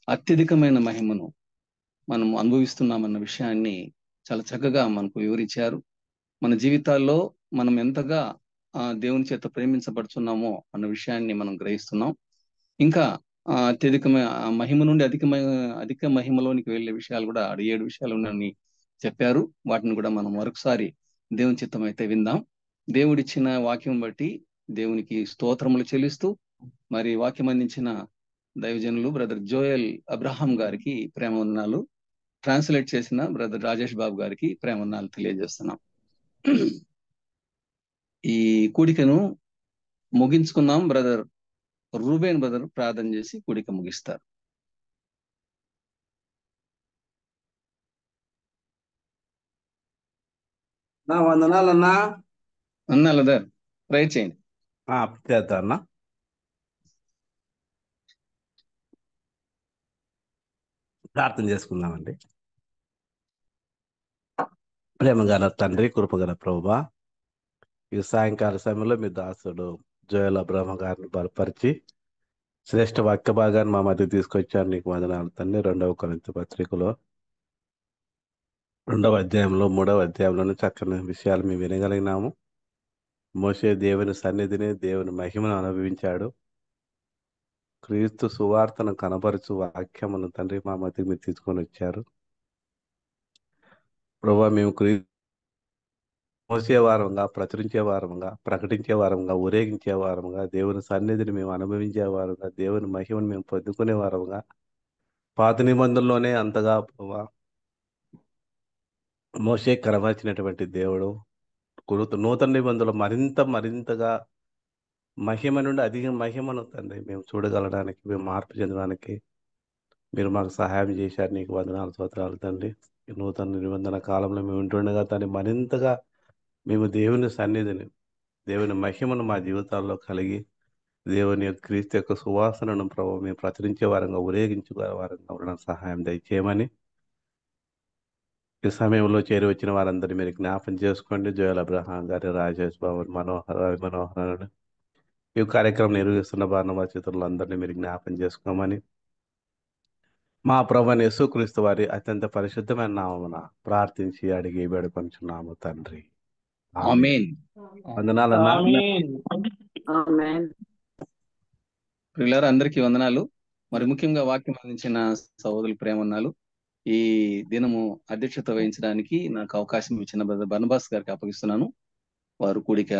అత్యధికమైన మహిమను మనం అనుభవిస్తున్నామన్న విషయాన్ని చాలా చక్కగా మనకు వివరించారు. మన జీవితాల్లో మనం ఎంతగా దేవుని చేత ప్రేమించబడుతున్నామో అన్న విషయాన్ని మనం గ్రహిస్తున్నాం. ఇంకా అత్యధికమైన మహిమ నుండి అధిక మహిమలోనికి వెళ్ళే విషయాలు కూడా 7 విషయాలు ఉన్నాయని చెప్పారు. వాటిని కూడా మనం మరొకసారి దేవుని చిత్తం అయితే విందాం. దేవుడిచ్చిన వాక్యం బట్టి దేవునికి స్తోత్రములు చెల్లిస్తూ, మరి వాక్యం అందించిన దైవజనులు బ్రదర్ జోయల్ అబ్రహాం గారికి ప్రేమ వందనాలు, ట్రాన్స్లేట్ చేసిన బ్రదర్ రాజేష్ బాబు గారికి ప్రేమ వందనాలు తెలియజేస్తున్నాం. ఈ కూడికను ముగించుకున్నాం. బ్రదర్ రూబేన్ బ్రదర్ ప్రార్థన చేసి కూడిక ముగిస్తారు. వందనాలన్నా. అన్నాలదర్ ట్రై చేయండి. చేద్దాం అన్న. ప్రార్థన చేసుకుందామండి. ప్రేమగల తండ్రి, కృపగల ప్రభువా, ఈ సాయంకాల సమయంలో మీ దాసుడు జోయల్ అబ్రహ్మ గారిని బలపరిచి శ్రేష్ఠ వాక్య భాగాన్ని మా మధ్య తీసుకొచ్చారు. నీకు వందనాలు తండ్రి. 2వ కొరింథీ పత్రికలో 2వ అధ్యాయంలో 3వ అధ్యాయంలోని చక్కని విషయాలు మేము వినగలిగినాము. మోషే దేవుని సన్నిధిని, దేవుని మహిమను అనుభవించాడు. క్రీస్తు సువార్తను కనపరచు వాక్యమును తండ్రి మా మధ్యకి మీరు తీసుకొని వచ్చారు. ప్రభువా, మేము మోసే వారంగా, ప్రచురించే వారంగా, ప్రకటించే వారంగా, ఊరేగించే వారంగా, దేవుని సన్నిధిని మేము అనుభవించే వారంగా, దేవుని మహిమను మేము పొందుకునే వారంగా, పాత నిబంధనలోనే అంతగా మోషే కనపరిచినటువంటి దేవుడు నూతన నిబంధనలు మరింతగా మహిమ నుండి అధిక మహిమను తండ్రి మేము చూడగలడానికి, మేము మార్పు చెందడానికి మీరు మాకు సహాయం చేశారు. నీకు వందనాలు, స్తోత్రాలు తండ్రి. ఈ నూతన నిబంధన కాలంలో మేము ఉంటుండగా తండ్రి మరింతగా మేము దేవుని సన్నిధిని, దేవుని మహిమను మా జీవితాల్లో కలిగి, దేవుని యొక్క క్రీస్తు యొక్క సువాసనను ప్రభు మేము ప్రచురించే వారంగా, ఊరేగించే వారంగా ఉండడానికి సహాయం దయచేయమని ఈ సమయంలో చేరి వచ్చిన వారందరినీ మీరు జ్ఞాపం చేసుకోండి. జోయల్ అబ్రహాం గారి, రాజేష్ బాబు, మనోహర్ ఈ కార్యక్రమం నిర్వహిస్తున్న బాణవాచితులు అందరినీ మీరు జ్ఞాపం చేసుకోమని మా ప్రభువైన యేసుక్రీస్తు వారి అత్యంత పరిశుద్ధమైన నామమున ప్రార్థించి అడిగి వేడుకొంచున్నాము తండ్రి. ఆమేన్. వందనాలన్నా. ప్రియులారా, అందరికీ వందనాలు. మరి ముఖ్యంగా వాక్యం అందించిన సహోదరులు ప్రేమ వందనాలు. ఈ దినము అధ్యక్షత వహించడానికి నాకు అవకాశం ఇచ్చిన బ్రదర్ బర్నబాస్ గారికి అప్పగిస్తున్నాను. వారు కూడిక